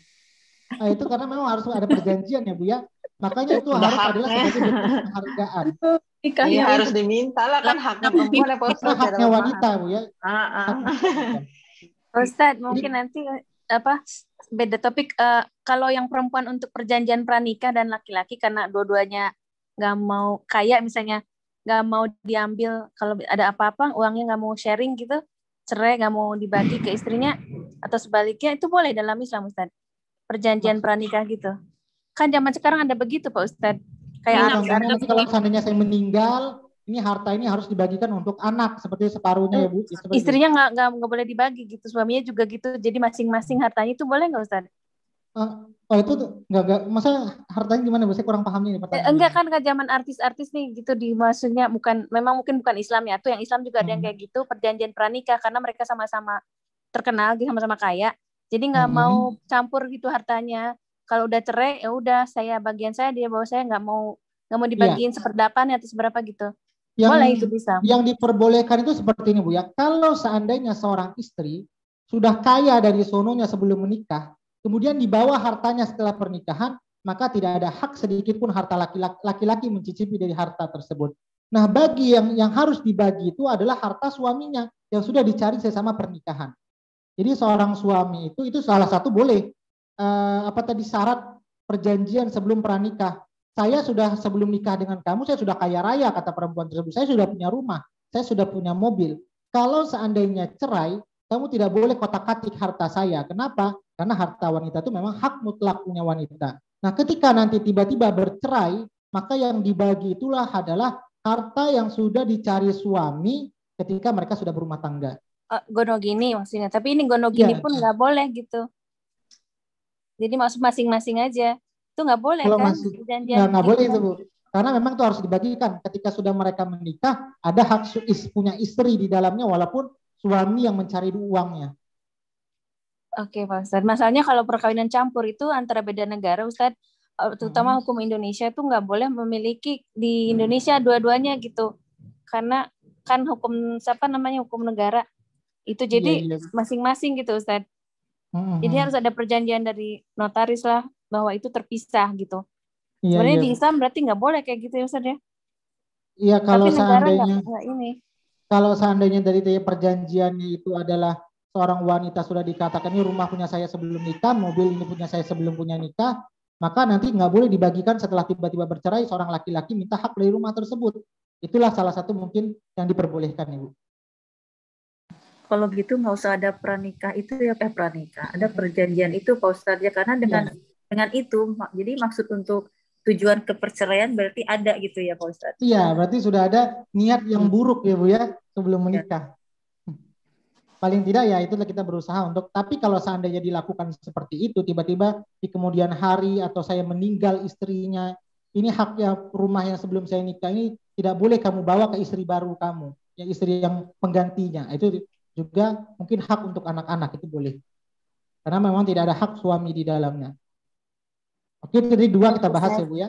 Speaker 1: Nah, itu karena memang harus ada perjanjian ya Bu ya. Makanya itu harus adalah sebagai bentuk penghargaan.
Speaker 5: Iya harus diminta lah kan haknya perempuan ya Pak Ustadz.
Speaker 1: Haknya wanita Bu ya.
Speaker 6: Ustadz mungkin nanti beda topik. Kalau yang perempuan untuk perjanjian pranikah dan laki-laki karena dua-duanya nggak mau kaya misalnya nggak mau diambil kalau ada apa-apa uangnya nggak mau sharing gitu, cerai nggak mau dibagi ke istrinya atau sebaliknya itu boleh dalam Islam Ustadz. Perjanjian pranikah gitu. Kan zaman sekarang ada begitu Pak Ustadz. Kayak
Speaker 1: nanti kalau seandainya saya meninggal, ini harta ini harus dibagikan untuk anak seperti separuhnya ya Bu.
Speaker 6: Istrinya nggak boleh dibagi gitu, suaminya juga gitu. Jadi masing-masing hartanya itu boleh nggak Ustadz?
Speaker 1: Oh itu nggak, masa hartanya gimana Bu? Saya kurang paham ini pertanyaan.
Speaker 6: Enggak kan zaman artis-artis nih gitu di maksudnya mungkin bukan Islam ya. Tuh yang Islam juga ada yang kayak gitu perjanjian pranikah karena mereka sama-sama terkenal, sama-sama kaya. Jadi nggak mau campur gitu hartanya. Kalau udah cerai ya udah bagian saya dia bawa saya nggak mau dibagiin seperdapan atau seberapa gitu. Boleh itu bisa.
Speaker 1: Yang diperbolehkan itu seperti ini Bu ya. Kalau seandainya seorang istri sudah kaya dari sononya sebelum menikah, kemudian dibawa hartanya setelah pernikahan, maka tidak ada hak sedikit pun harta laki-laki mencicipi dari harta tersebut. Nah bagi yang harus dibagi itu adalah harta suaminya yang sudah dicari sesama pernikahan. Jadi seorang suami itu salah satu boleh syarat perjanjian sebelum pranikah. Saya sudah sebelum nikah dengan kamu, saya sudah kaya raya kata perempuan tersebut. Saya sudah punya rumah, saya sudah punya mobil. Kalau seandainya cerai, kamu tidak boleh kotak-katik harta saya. Kenapa? Karena harta wanita itu memang hak mutlak punya wanita. Nah, ketika nanti tiba-tiba bercerai, maka yang dibagi itulah adalah harta yang sudah dicari suami ketika mereka sudah berumah tangga.
Speaker 6: gonogini maksudnya. Tapi ini gonogini pun nggak boleh gitu. Jadi maksud masing-masing aja. Itu nggak boleh
Speaker 1: Kalau
Speaker 6: kan?
Speaker 1: nggak boleh itu, Bu. Karena memang itu harus dibagikan. Ketika sudah mereka menikah, ada hak punya istri di dalamnya walaupun suami yang mencari uangnya.
Speaker 6: Oke, Pak Ustadz. Masalahnya kalau perkawinan campur itu antara beda negara, Ustadz, terutama hukum Indonesia itu nggak boleh memiliki di Indonesia dua-duanya gitu. Karena kan hukum hukum negara itu jadi masing-masing gitu, Ustadz. Jadi harus ada perjanjian dari notaris lah bahwa itu terpisah gitu. Sebenarnya di Islam berarti nggak boleh kayak gitu ya, Ustadz ya?
Speaker 1: Iya, kalau
Speaker 6: tapi negara
Speaker 1: seandainya
Speaker 6: nggak ini.
Speaker 1: Kalau seandainya dari perjanjiannya itu adalah seorang wanita sudah dikatakan ini rumah punya saya sebelum nikah, mobil ini punya saya sebelum punya nikah, maka nanti nggak boleh dibagikan setelah tiba-tiba bercerai seorang laki-laki minta hak dari rumah tersebut. Itulah salah satu mungkin yang diperbolehkan, Ibu.
Speaker 2: Kalau begitu nggak usah ada pranikah itu ya, pranikah. Ada perjanjian itu Pak Ustadz ya, karena dengan itu jadi maksud untuk tujuan keperceraian berarti ada gitu ya Pak Ustadz.
Speaker 1: Iya, berarti sudah ada niat yang buruk ya Bu ya sebelum menikah. Paling tidak ya itulah kita berusaha untuk, tapi kalau seandainya dilakukan seperti itu, tiba-tiba di kemudian hari atau saya meninggal istrinya, ini haknya rumah yang sebelum saya nikah ini tidak boleh kamu bawa ke istri baru kamu, yang istri yang penggantinya. Itu juga mungkin hak untuk anak-anak itu boleh. Karena memang tidak ada hak suami di dalamnya. Oke, jadi dua kita bahas ya Bu ya.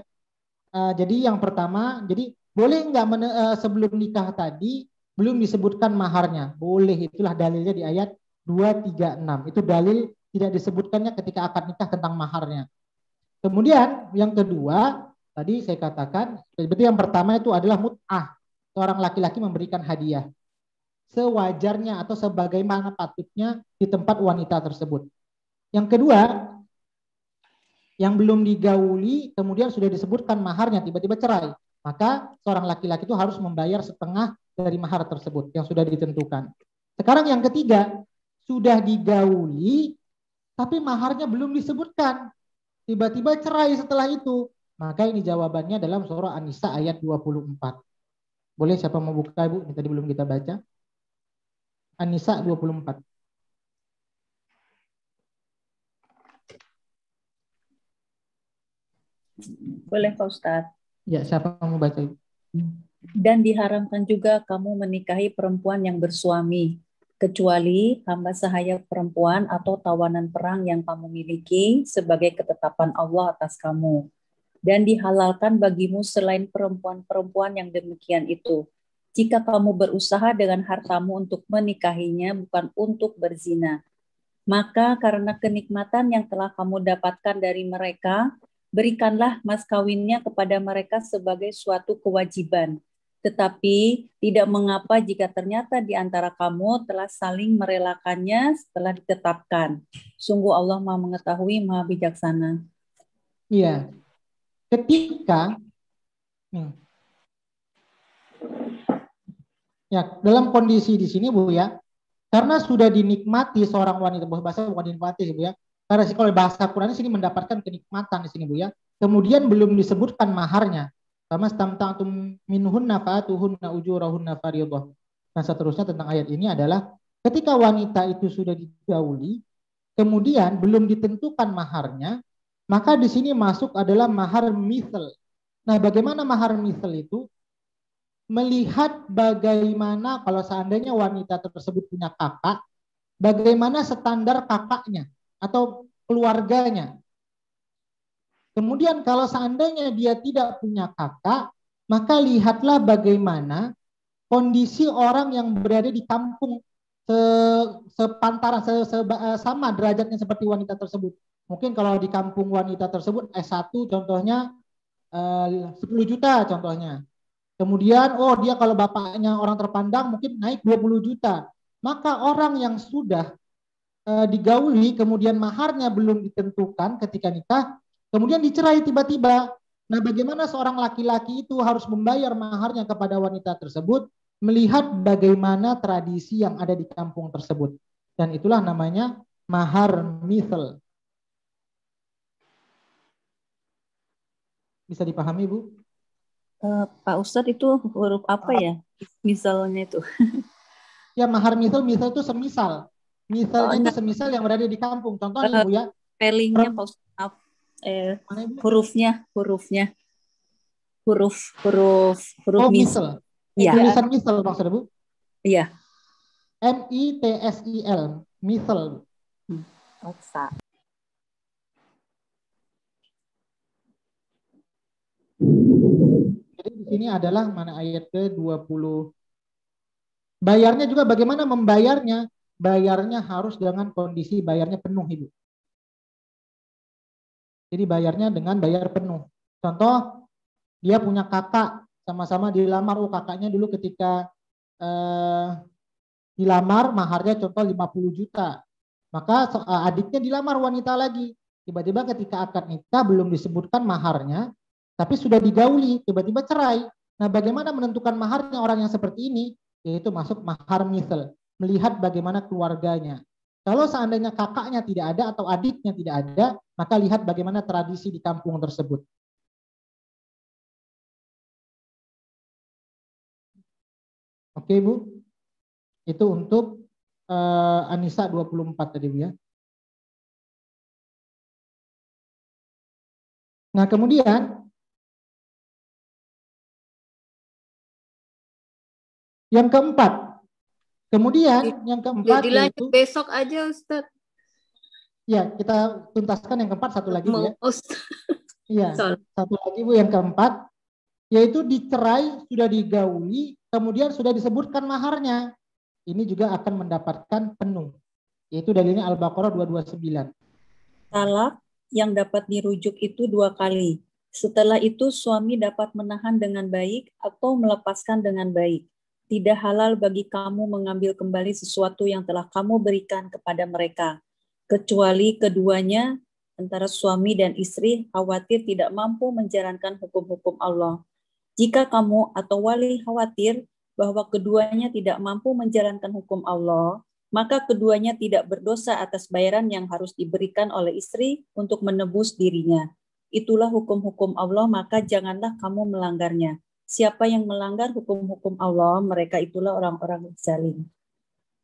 Speaker 1: Jadi yang pertama, jadi boleh nggak sebelum nikah tadi belum disebutkan maharnya? Boleh, itulah dalilnya di ayat 236. Itu dalil tidak disebutkannya ketika akad nikah tentang maharnya. Kemudian yang kedua, tadi saya katakan, berarti yang pertama itu adalah mut'ah. Seorang laki-laki memberikan hadiah sewajarnya atau sebagaimana patutnya di tempat wanita tersebut. Yang kedua, yang belum digauli kemudian sudah disebutkan maharnya tiba-tiba cerai, maka seorang laki-laki itu harus membayar setengah dari mahar tersebut yang sudah ditentukan. Sekarang yang ketiga, sudah digauli tapi maharnya belum disebutkan, tiba-tiba cerai setelah itu, maka ini jawabannya dalam surah An-Nisa ayat 24. Boleh siapa mau buka Ibu? Ini tadi belum kita baca. An-Nisa 24.
Speaker 2: Boleh Pak Ustadz.
Speaker 1: Ya, siapa mau baca Ibu?
Speaker 2: Dan diharamkan juga kamu menikahi perempuan yang bersuami, kecuali hamba sahaya perempuan atau tawanan perang yang kamu miliki sebagai ketetapan Allah atas kamu. Dan dihalalkan bagimu selain perempuan-perempuan yang demikian itu, jika kamu berusaha dengan hartamu untuk menikahinya bukan untuk berzina. Maka karena kenikmatan yang telah kamu dapatkan dari mereka, berikanlah mas kawinnya kepada mereka sebagai suatu kewajiban. Tetapi tidak mengapa jika ternyata di antara kamu telah saling merelakannya setelah ditetapkan. Sungguh Allah Maha mengetahui, Maha bijaksana.
Speaker 1: Iya. Ketika ya dalam kondisi di sini Bu ya, karena sudah dinikmati seorang wanita, bahasa bukan dinikmati Bu ya. Karena kalau bahasa Quran di sini mendapatkan kenikmatan di sini Bu ya. Kemudian belum disebutkan maharnya. Sama stamta'tum minhunna fa'atuhunna ujurahunna fariidhah. Dan seterusnya tentang ayat ini adalah ketika wanita itu sudah digauli, kemudian belum ditentukan maharnya, maka di sini masuk adalah mahar mithal. Nah, bagaimana mahar mithal itu? Melihat bagaimana kalau seandainya wanita tersebut punya kakak, bagaimana standar kakaknya atau keluarganya. Kemudian kalau seandainya dia tidak punya kakak, maka lihatlah bagaimana kondisi orang yang berada di kampung sepantaran sama derajatnya seperti wanita tersebut. Mungkin kalau di kampung wanita tersebut S1 contohnya 10 juta contohnya. Kemudian dia kalau bapaknya orang terpandang mungkin naik 20 juta. Maka orang yang sudah digauli kemudian maharnya belum ditentukan ketika nikah, kemudian dicerai tiba-tiba. Nah, bagaimana seorang laki-laki itu harus membayar maharnya kepada wanita tersebut melihat bagaimana tradisi yang ada di kampung tersebut. Dan itulah namanya mahar mithal. Bisa dipahami, Bu?
Speaker 2: Pak Ustadz itu huruf apa ya? Misalnya itu.
Speaker 1: Ya, mahar misal itu semisal. Misalnya itu semisal yang berada di kampung. Contohnya Ibu ya.
Speaker 2: Spellingnya Pak Ustaz, maaf. Hurufnya. Huruf
Speaker 1: misal.
Speaker 2: Ya.
Speaker 1: Tulisan misal maksudnya Bu?
Speaker 2: Iya.
Speaker 1: MITSIL. Misal. Jadi di sini adalah mana ayat ke-20. Bayarnya juga bagaimana membayarnya? Bayarnya harus dengan kondisi bayarnya penuh, Ibu. Jadi bayarnya dengan bayar penuh. Contoh, dia punya kakak, sama-sama dilamar. Kakaknya dulu ketika dilamar, maharnya contoh 50 juta. Maka adiknya dilamar wanita lagi. Tiba-tiba ketika akad nikah belum disebutkan maharnya, tapi sudah digauli, tiba-tiba cerai. Nah, bagaimana menentukan maharnya orang yang seperti ini? Yaitu masuk mahar misal. Melihat bagaimana keluarganya. Kalau seandainya kakaknya tidak ada atau adiknya tidak ada, maka lihat bagaimana tradisi di kampung tersebut. Oke, Bu. Itu untuk An-Nisa 24 tadi, Bu ya. Nah, kemudian yang keempat. Yang keempat
Speaker 7: dilanjut besok aja, Ustaz.
Speaker 1: Ya, kita tuntaskan yang keempat, satu lagi Bu ya. Iya, satu lagi Bu, yang keempat, yaitu dicerai, sudah digauli, kemudian sudah disebutkan maharnya. Ini juga akan mendapatkan penuh. Yaitu dalilnya Al-Baqarah 229.
Speaker 2: Talak yang dapat dirujuk itu 2 kali. Setelah itu suami dapat menahan dengan baik atau melepaskan dengan baik. Tidak halal bagi kamu mengambil kembali sesuatu yang telah kamu berikan kepada mereka, kecuali keduanya antara suami dan istri khawatir tidak mampu menjalankan hukum-hukum Allah. Jika kamu atau wali khawatir bahwa keduanya tidak mampu menjalankan hukum Allah, maka keduanya tidak berdosa atas bayaran yang harus diberikan oleh istri untuk menebus dirinya. Itulah hukum-hukum Allah, maka janganlah kamu melanggarnya. Siapa yang melanggar hukum-hukum Allah, mereka itulah orang-orang zalim.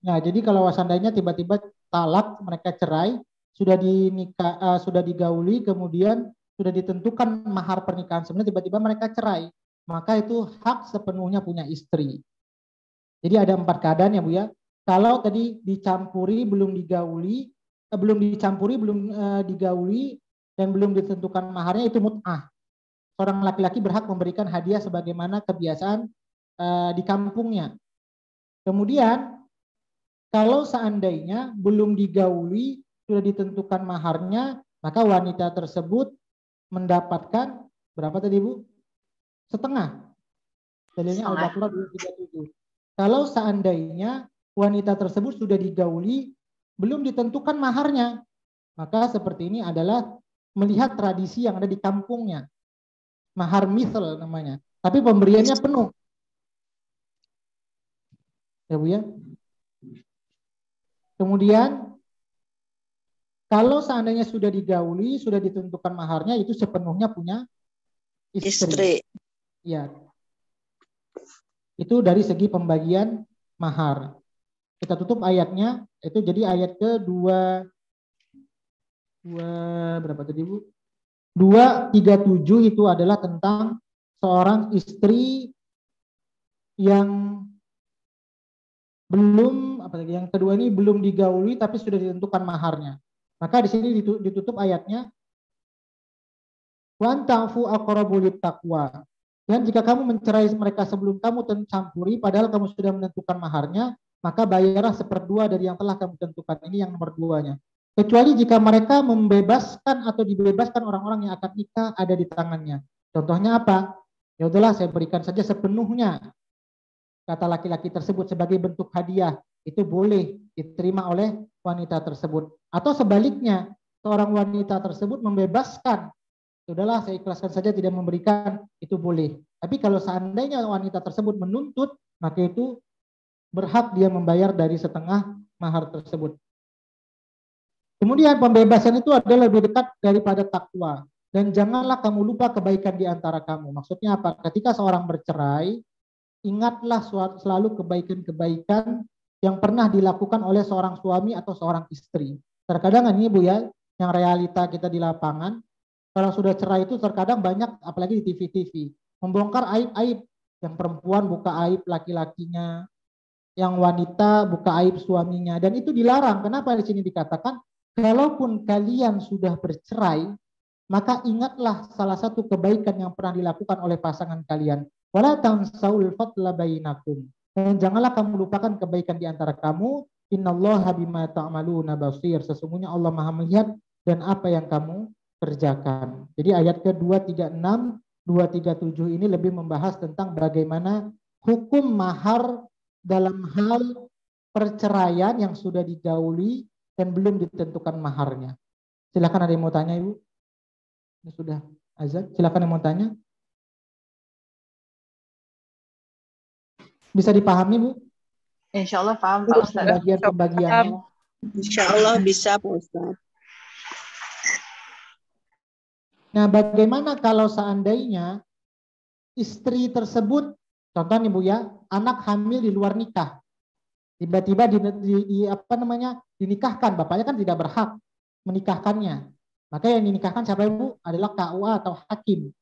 Speaker 1: Nah, jadi kalau seandainya tiba-tiba talak, mereka cerai, sudah digauli, kemudian sudah ditentukan mahar pernikahan, sebenarnya tiba-tiba mereka cerai, maka itu hak sepenuhnya punya istri. Jadi ada 4 keadaan ya Bu ya. Kalau tadi dicampuri, belum digauli, dan belum ditentukan maharnya, itu mut'ah. Seorang laki-laki berhak memberikan hadiah sebagaimana kebiasaan di kampungnya. Kemudian, kalau seandainya belum digauli, sudah ditentukan maharnya, maka wanita tersebut mendapatkan berapa tadi Bu? Setengah. Dalilnya Al-Baqarah 237. Kalau seandainya wanita tersebut sudah digauli, belum ditentukan maharnya, maka seperti ini adalah melihat tradisi yang ada di kampungnya. Mahar misal namanya. Tapi pemberiannya penuh. Ya Bu ya. Kemudian, kalau seandainya sudah digauli, sudah ditentukan maharnya, itu sepenuhnya punya istri. Ya. Itu dari segi pembagian mahar. Kita tutup ayatnya, itu jadi ayat ke-2 berapa tadi Bu? 237 itu adalah tentang seorang istri yang belum, yang kedua ini belum digauli tapi sudah ditentukan maharnya. Maka di sini ditutup ayatnya, wa ta'fu aqrabu littaqwa. Dan jika kamu mencerai mereka sebelum kamu campuri, padahal kamu sudah menentukan maharnya, maka bayarlah 1/2 dari yang telah kamu tentukan. Ini yang nomor 2-nya. Kecuali jika mereka membebaskan atau dibebaskan orang-orang yang akad nikah ada di tangannya. Contohnya apa? Ya udahlah, saya berikan saja sepenuhnya, kata laki-laki tersebut, sebagai bentuk hadiah. Itu boleh diterima oleh wanita tersebut. Atau sebaliknya, seorang wanita tersebut membebaskan, sudahlah saya ikhlaskan saja tidak memberikan, itu boleh. Tapi kalau seandainya wanita tersebut menuntut, maka itu berhak dia membayar dari setengah mahar tersebut. Kemudian pembebasan itu adalah lebih dekat daripada takwa. Dan janganlah kamu lupa kebaikan di antara kamu. Maksudnya apa? Ketika seorang bercerai, ingatlah selalu kebaikan-kebaikan yang pernah dilakukan oleh seorang suami atau seorang istri. Terkadang ini Bu ya, yang realita kita di lapangan, kalau sudah cerai itu terkadang banyak, apalagi di TV-TV, membongkar aib-aib. Yang perempuan buka aib laki-lakinya, yang wanita buka aib suaminya, dan itu dilarang. Kenapa di sini dikatakan, kalaupun kalian sudah bercerai, maka ingatlah salah satu kebaikan yang pernah dilakukan oleh pasangan kalian. Wala tansaul fadla bainakum. Dan janganlah kamu lupakan kebaikan di antara kamu. Innallaha bima ta'maluna basir. Sesungguhnya Allah Maha melihat dan apa yang kamu kerjakan. Jadi ayat ke-236, 237 ini lebih membahas tentang bagaimana hukum mahar dalam hal perceraian yang sudah digauli dan belum ditentukan maharnya. Silakan, ada yang mau tanya, Ibu? Ini sudah azan. Silakan yang mau tanya. Bisa dipahami, Bu?
Speaker 5: Insya Allah paham, Pak Ustaz.
Speaker 1: Pembagiannya.
Speaker 8: Insya Allah bisa, Pak Ustaz.
Speaker 1: Nah, bagaimana kalau seandainya istri tersebut, contohnya Bu ya, anak hamil di luar nikah, tiba-tiba dinikahkan, bapaknya kan tidak berhak menikahkannya. Maka yang dinikahkan siapa, Ibu? Adalah KUA atau hakim.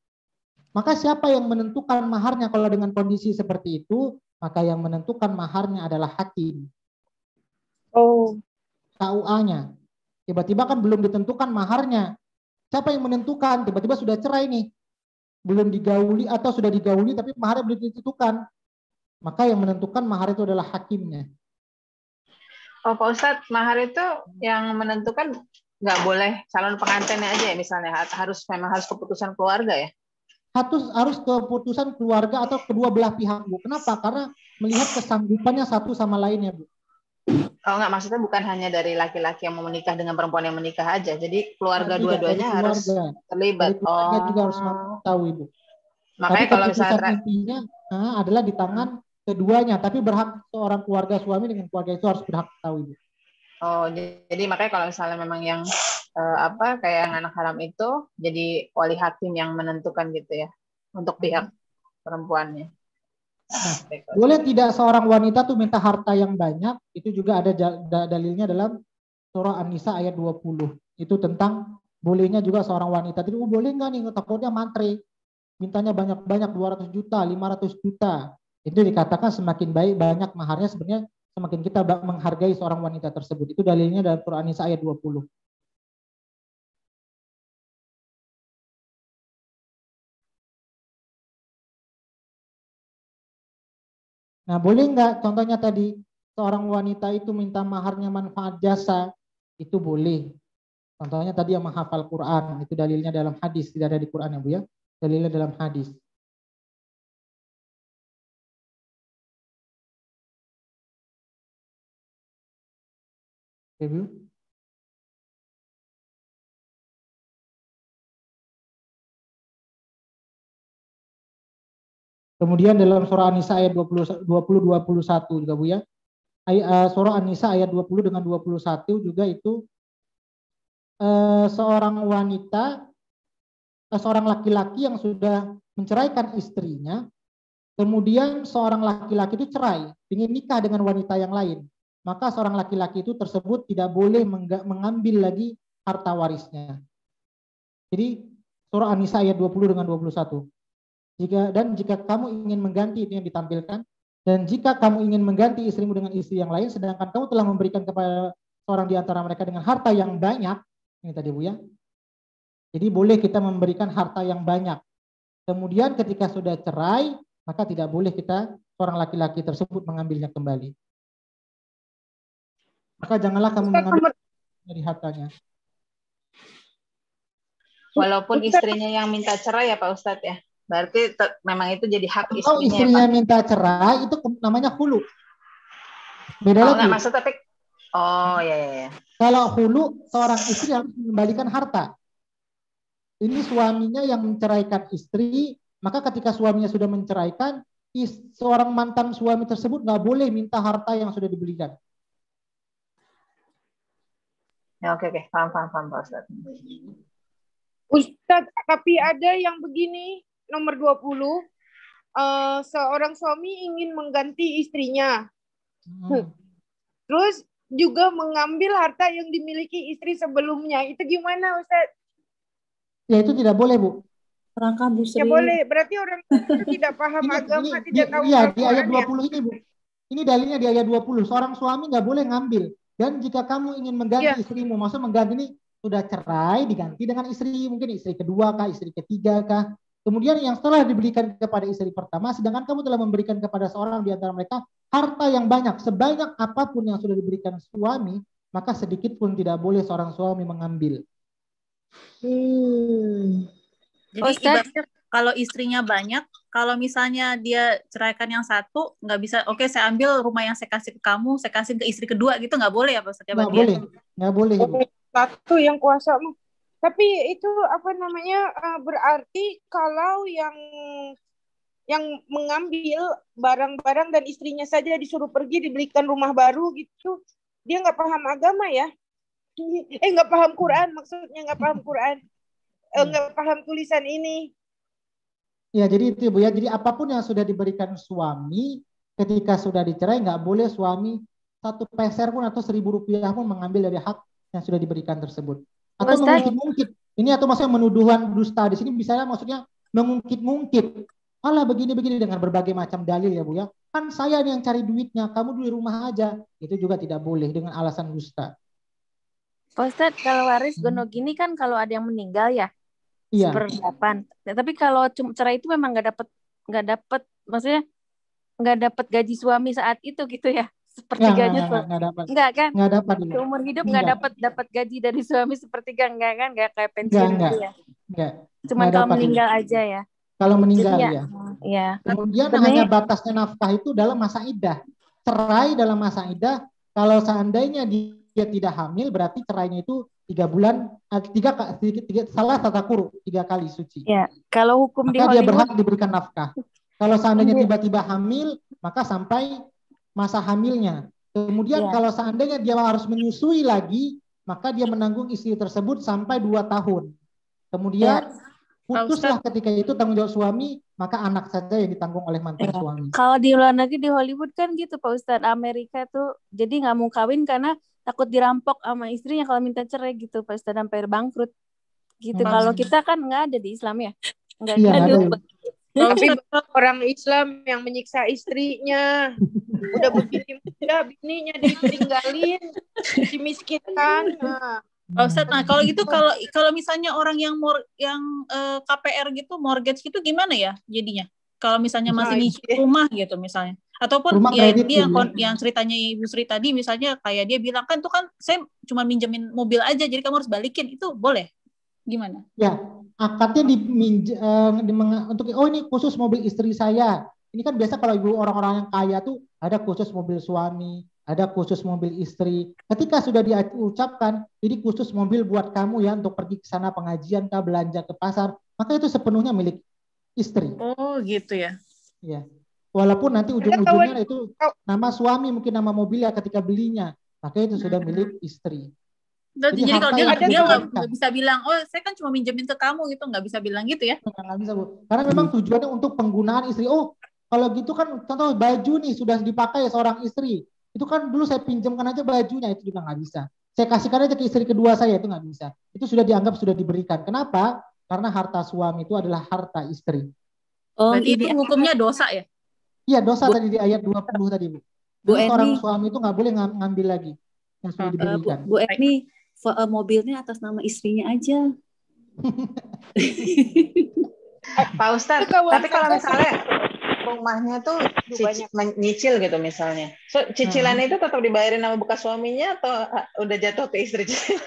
Speaker 1: Maka siapa yang menentukan maharnya kalau dengan kondisi seperti itu? Maka yang menentukan maharnya adalah hakim.
Speaker 8: Oh.
Speaker 1: KUA-nya. Tiba-tiba kan belum ditentukan maharnya. Siapa yang menentukan? Tiba-tiba sudah cerai nih. Belum digauli atau sudah digauli tapi maharnya belum ditentukan. Maka yang menentukan mahar itu adalah hakimnya.
Speaker 5: Oh Pak Ustadz, mahar itu yang menentukan nggak boleh calon pengantinnya aja ya misalnya, memang harus keputusan keluarga ya?
Speaker 1: Harus keputusan keluarga atau kedua belah pihak, Bu. Kenapa? Karena melihat kesanggupannya satu sama lainnya, Bu.
Speaker 5: Oh enggak, maksudnya bukan hanya dari laki-laki yang mau menikah dengan perempuan yang menikah aja. Jadi keluarga dua-duanya harus terlibat.
Speaker 1: Keluarga juga harus tahu, Ibu.
Speaker 5: Makanya kalau misalnya
Speaker 1: intinya adalah di tangan keduanya, tapi berhak seorang keluarga suami dengan keluarga itu harus berhak tahu, Ibu. Oh,
Speaker 5: jadi makanya kalau misalnya memang yang kayak yang anak haram itu jadi wali hakim yang menentukan gitu ya untuk pihak perempuannya.
Speaker 1: Nah, boleh tidak seorang wanita tuh minta harta yang banyak? Itu juga ada dalilnya dalam surah An-Nisa ayat 20. Itu tentang bolehnya juga seorang wanita. Jadi boleh nggak nih, takutnya mantri, mintanya banyak-banyak 200 juta, 500 juta. Itu dikatakan semakin banyak maharnya sebenarnya semakin kita menghargai seorang wanita tersebut. Itu dalilnya dalam surah An-Nisa ayat 20. Nah, boleh nggak contohnya tadi seorang wanita itu minta maharnya manfaat jasa, itu boleh. Contohnya tadi yang menghafal Quran, itu dalilnya dalam hadis, tidak ada di Quran ya Bu ya, dalilnya dalam hadis. Oke, Bu. Kemudian dalam surah An-Nisa ayat 20-21 juga Bu ya. Surah An-Nisa ayat 20 dengan 21 juga itu seorang wanita, seorang laki-laki yang sudah menceraikan istrinya, kemudian seorang laki-laki itu cerai, ingin nikah dengan wanita yang lain. Maka seorang laki-laki itu tersebut tidak boleh mengambil lagi harta warisnya. Jadi surah An-Nisa ayat 20 dengan 21. Jika kamu ingin mengganti, itu yang ditampilkan, dan jika kamu ingin mengganti istrimu dengan istri yang lain, sedangkan kamu telah memberikan kepada seorang di antara mereka dengan harta yang banyak, ini tadi Bu ya. Jadi boleh kita memberikan harta yang banyak. Kemudian ketika sudah cerai, maka tidak boleh kita seorang laki-laki tersebut mengambilnya kembali. Maka janganlah kamu mengambil dari hartanya.
Speaker 5: Walaupun istrinya yang minta cerai ya Pak Ustadz ya. Berarti memang itu jadi hak istrinya.
Speaker 1: Kalau istrinya minta cerai itu namanya hulu. Beda lagi.
Speaker 5: Enggak maksud tapi ya.
Speaker 1: Kalau hulu seorang istri harus mengembalikan harta. Ini suaminya yang menceraikan istri, maka ketika suaminya sudah menceraikan, seorang mantan suami tersebut nggak boleh minta harta yang sudah diberikan.
Speaker 5: Ya, oke. Paham Pak Ustadz.
Speaker 9: Ustadz, tapi ada yang begini. Nomor 20, seorang suami ingin mengganti istrinya. terus juga mengambil harta yang dimiliki istri sebelumnya. Itu gimana, Ustaz?
Speaker 1: Ya itu tidak boleh, Bu.
Speaker 10: Rangka Bu Sri.
Speaker 9: Ya boleh, berarti orang itu tidak paham agama, tidak tahu
Speaker 1: Iya, di ayat
Speaker 9: Al-Quran ya.
Speaker 1: 20 ini, Bu. Ini dalilnya di ayat 20. Seorang suami nggak boleh ngambil. Dan jika kamu ingin mengganti istrimu, maksudnya mengganti ini sudah cerai, diganti dengan istri, mungkin istri kedua kah, istri ketiga kah. Kemudian yang setelah diberikan kepada istri pertama, sedangkan kamu telah memberikan kepada seorang di antara mereka harta yang banyak, sebanyak apapun yang sudah diberikan suami, maka sedikit pun tidak boleh seorang suami mengambil.
Speaker 3: Jadi ibaratnya kalau istrinya banyak, kalau misalnya dia ceraikan yang satu, nggak bisa, oke saya ambil rumah yang saya kasih ke kamu, saya kasih ke istri kedua gitu, nggak boleh ya Pak Ustaz?
Speaker 1: Nggak boleh.
Speaker 9: Satu yang kuasa. Tapi itu apa namanya, berarti kalau yang mengambil barang-barang dan istrinya saja disuruh pergi dibelikan rumah baru gitu, dia nggak paham agama ya? Nggak paham Quran, maksudnya nggak paham Quran, nggak paham tulisan ini.
Speaker 1: Ya, jadi itu Bu ya. Jadi apapun yang sudah diberikan suami, ketika sudah dicerai nggak boleh suami satu peser pun atau 1.000 rupiah pun mengambil dari hak yang sudah diberikan tersebut. Atau mengungkit-ungkit. Ini atau maksudnya menuduhan dusta di sini misalnya maksudnya mengungkit-ungkit. Alah begini-begini dengan berbagai macam dalil ya Bu ya. Kan saya yang cari duitnya, kamu di rumah aja. Itu juga tidak boleh dengan alasan dusta.
Speaker 6: Pak Ustadz, kalau waris gono gini kan kalau ada yang meninggal ya,
Speaker 1: iya.
Speaker 6: 1/8. Tapi kalau cerai itu memang nggak dapat, maksudnya nggak dapat gaji suami saat itu gitu ya, sepertiganya tuh. Nggak kan?
Speaker 1: Nggak dapat.
Speaker 6: Seumur hidup nggak dapat gaji dari suami sepertiga, nggak kan? Nggak kayak pensiun gitu ya.
Speaker 1: Nggak.
Speaker 6: Cuman kalau meninggal aja ya.
Speaker 1: Kalau meninggal
Speaker 6: ya.
Speaker 1: Kemudian hanya batasnya nafkah itu dalam masa iddah. Cerai dalam masa iddah, kalau seandainya dia tidak hamil, berarti cerainya itu 3 bulan, salah tata kuruk 3 kali suci.
Speaker 6: Ya, kalau hukum
Speaker 1: maka
Speaker 6: di Hollywood,
Speaker 1: dia berhak diberikan nafkah. Kalau seandainya tiba-tiba hamil, maka sampai masa hamilnya. Kemudian kalau seandainya dia harus menyusui lagi, maka dia menanggung istri tersebut sampai 2 tahun. Kemudian putuslah ketika itu tanggung jawab suami, maka anak saja yang ditanggung oleh mantan suami.
Speaker 6: Kalau di luar negeri di Hollywood kan gitu Pak Ustadz, Amerika tuh jadi nggak mau kawin karena takut dirampok sama istrinya kalau minta cerai gitu Pak Ustadz, sampai bangkrut gitu. Kalau kita kan nggak ada di Islam ya, nggak ada.
Speaker 9: Tapi orang Islam yang menyiksa istrinya, udah begini muda bininya ditinggalin, dimiskinkan.
Speaker 3: Pak Ustadz, nah kalau gitu kalau misalnya orang yang KPR gitu, mortgage gitu gimana ya jadinya? Kalau misalnya masih nyicil rumah gitu misalnya. Ataupun ya dia yang ceritanya Ibu Sri tadi misalnya kayak dia bilang kan tuh kan saya cuma minjemin mobil aja jadi kamu harus balikin, itu boleh? Gimana?
Speaker 1: Ya, akadnya untuk ini khusus mobil istri saya. Ini kan biasa kalau ibu orang-orang yang kaya tuh ada khusus mobil suami, ada khusus mobil istri. Ketika sudah diucapkan, ini khusus mobil buat kamu ya untuk pergi ke sana pengajian kah, belanja ke pasar, maka itu sepenuhnya milik istri.
Speaker 3: Oh, gitu ya.
Speaker 1: Ya. Walaupun nanti ujung-ujungnya itu nama suami, mungkin nama mobilnya ketika belinya, maka itu sudah milik istri.
Speaker 3: Jadi kalau dia nggak bisa bilang, oh saya kan cuma minjemin ke kamu gitu, nggak bisa bilang gitu ya?
Speaker 1: Nggak bisa Bu. Karena memang tujuannya untuk penggunaan istri. Oh kalau gitu kan contoh baju nih sudah dipakai seorang istri, itu kan dulu saya pinjamkan aja bajunya, itu juga nggak bisa. Saya kasihkan aja ke istri kedua saya, itu nggak bisa. Itu sudah dianggap sudah diberikan. Kenapa? Karena harta suami itu adalah harta istri.
Speaker 3: Oh, berarti itu hukumnya dosa ya?
Speaker 1: Iya, dosa tadi di ayat 20 tadi, Bu. Seorang suami itu nggak boleh ngambil lagi yang sudah diberikan.
Speaker 10: Bu Eni, mobilnya atas nama istrinya aja.
Speaker 5: Pak Ustadz, tapi kalau misalnya rumahnya tuh nyicil gitu misalnya, so cicilannya itu tetap dibayarin sama bekas suaminya atau udah jatuh ke istri cicilan?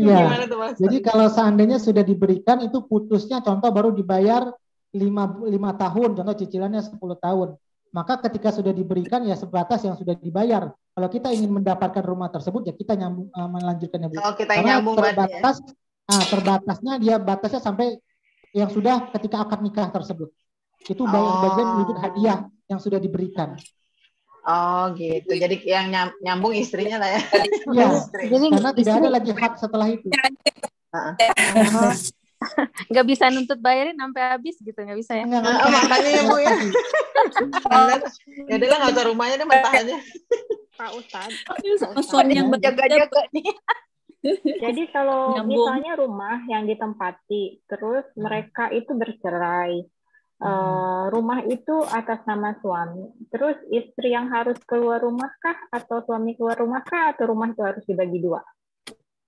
Speaker 1: Iya. Jadi kalau seandainya sudah diberikan itu putusnya contoh baru dibayar 5 tahun, contoh cicilannya 10 tahun. Maka ketika sudah diberikan ya sebatas yang sudah dibayar. Kalau kita ingin mendapatkan rumah tersebut ya kita melanjutkannya Bu.
Speaker 5: Oh, kita
Speaker 1: karena
Speaker 5: nyambung
Speaker 1: terbatasnya dia batasnya sampai yang sudah ketika akad nikah tersebut. Itu bagian wujud hadiah yang sudah diberikan.
Speaker 5: Oh gitu. Jadi yang nyambung istrinya lah ya.
Speaker 1: Iya. Karena tidak ada lagi hak setelah itu.
Speaker 6: nggak bisa nuntut bayarin sampai habis gitu, nggak bisa ya?
Speaker 5: Makanya ya Bu ya. Ya udah lah, nggak usah rumahnya deh, mentah aja.
Speaker 11: Pak Ustadz.
Speaker 7: Sama suami yang
Speaker 9: jaga-jaga nih.
Speaker 11: Jadi kalau
Speaker 7: Nyambung.
Speaker 11: misalnya rumah yang ditempati, terus mereka itu bercerai, rumah itu atas nama suami, terus istri yang harus keluar rumah kah, atau suami keluar rumah kah, atau rumah itu harus dibagi dua?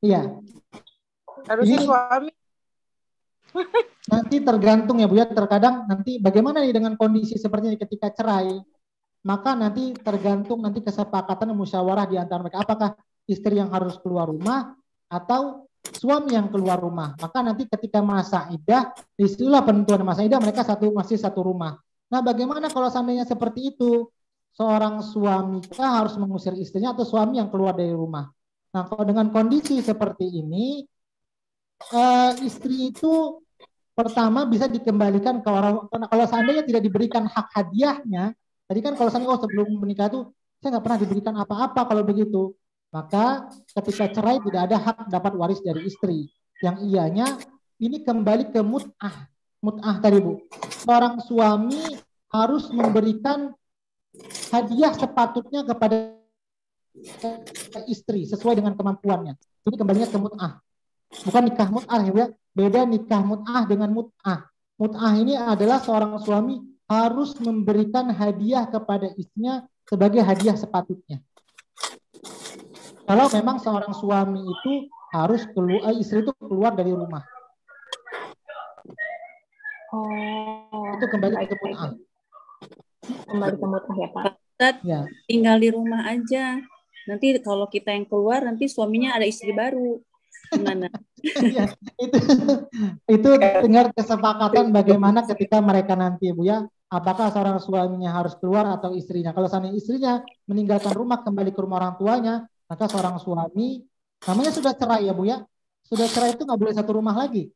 Speaker 1: Iya.
Speaker 9: Harusnya
Speaker 1: Ini
Speaker 9: suami.
Speaker 1: nanti tergantung ya Bu ya, terkadang nanti bagaimana nih dengan kondisi seperti ini ketika cerai, maka nanti tergantung nanti kesepakatan dan musyawarah di antara mereka, apakah istri yang harus keluar rumah atau suami yang keluar rumah. Maka nanti ketika masa iddah, istilah penentuan masa iddah, mereka masih satu rumah. Nah, bagaimana kalau seandainya seperti itu, seorang suami harus mengusir istrinya atau suami yang keluar dari rumah? Nah, kalau dengan kondisi seperti ini, istri itu pertama bisa dikembalikan ke orang, kalau seandainya tidak diberikan hak hadiahnya. Tadi kan kalau seandainya sebelum menikah itu saya nggak pernah diberikan apa-apa, kalau begitu maka ketika cerai tidak ada hak dapat waris dari istri. Yang ianya ini kembali ke mut'ah. Mut'ah tadi Bu, seorang suami harus memberikan hadiah sepatutnya kepada istri sesuai dengan kemampuannya. Ini kembalinya ke mut'ah, bukan nikah mut'ah ya. Beda nikah mut'ah dengan mut'ah. Mut'ah ini adalah seorang suami harus memberikan hadiah kepada istrinya sebagai hadiah sepatutnya. Kalau memang seorang suami itu harus keluar, istri itu keluar dari rumah. Itu kembali ke mut'ah.
Speaker 11: Kembali ke mut'ah ya Pak.
Speaker 7: Ustadz,
Speaker 1: Ya.
Speaker 7: tinggal di rumah aja. Nanti kalau kita yang keluar, nanti suaminya ada istri baru. Gimana?
Speaker 1: Ya, itu dengar kesepakatan bagaimana ketika mereka nanti Bu ya, apakah seorang suaminya harus keluar atau istrinya. Kalau seandainya istrinya meninggalkan rumah kembali ke rumah orang tuanya, maka seorang suami, namanya sudah cerai ya Bu ya, sudah cerai itu nggak boleh satu rumah lagi.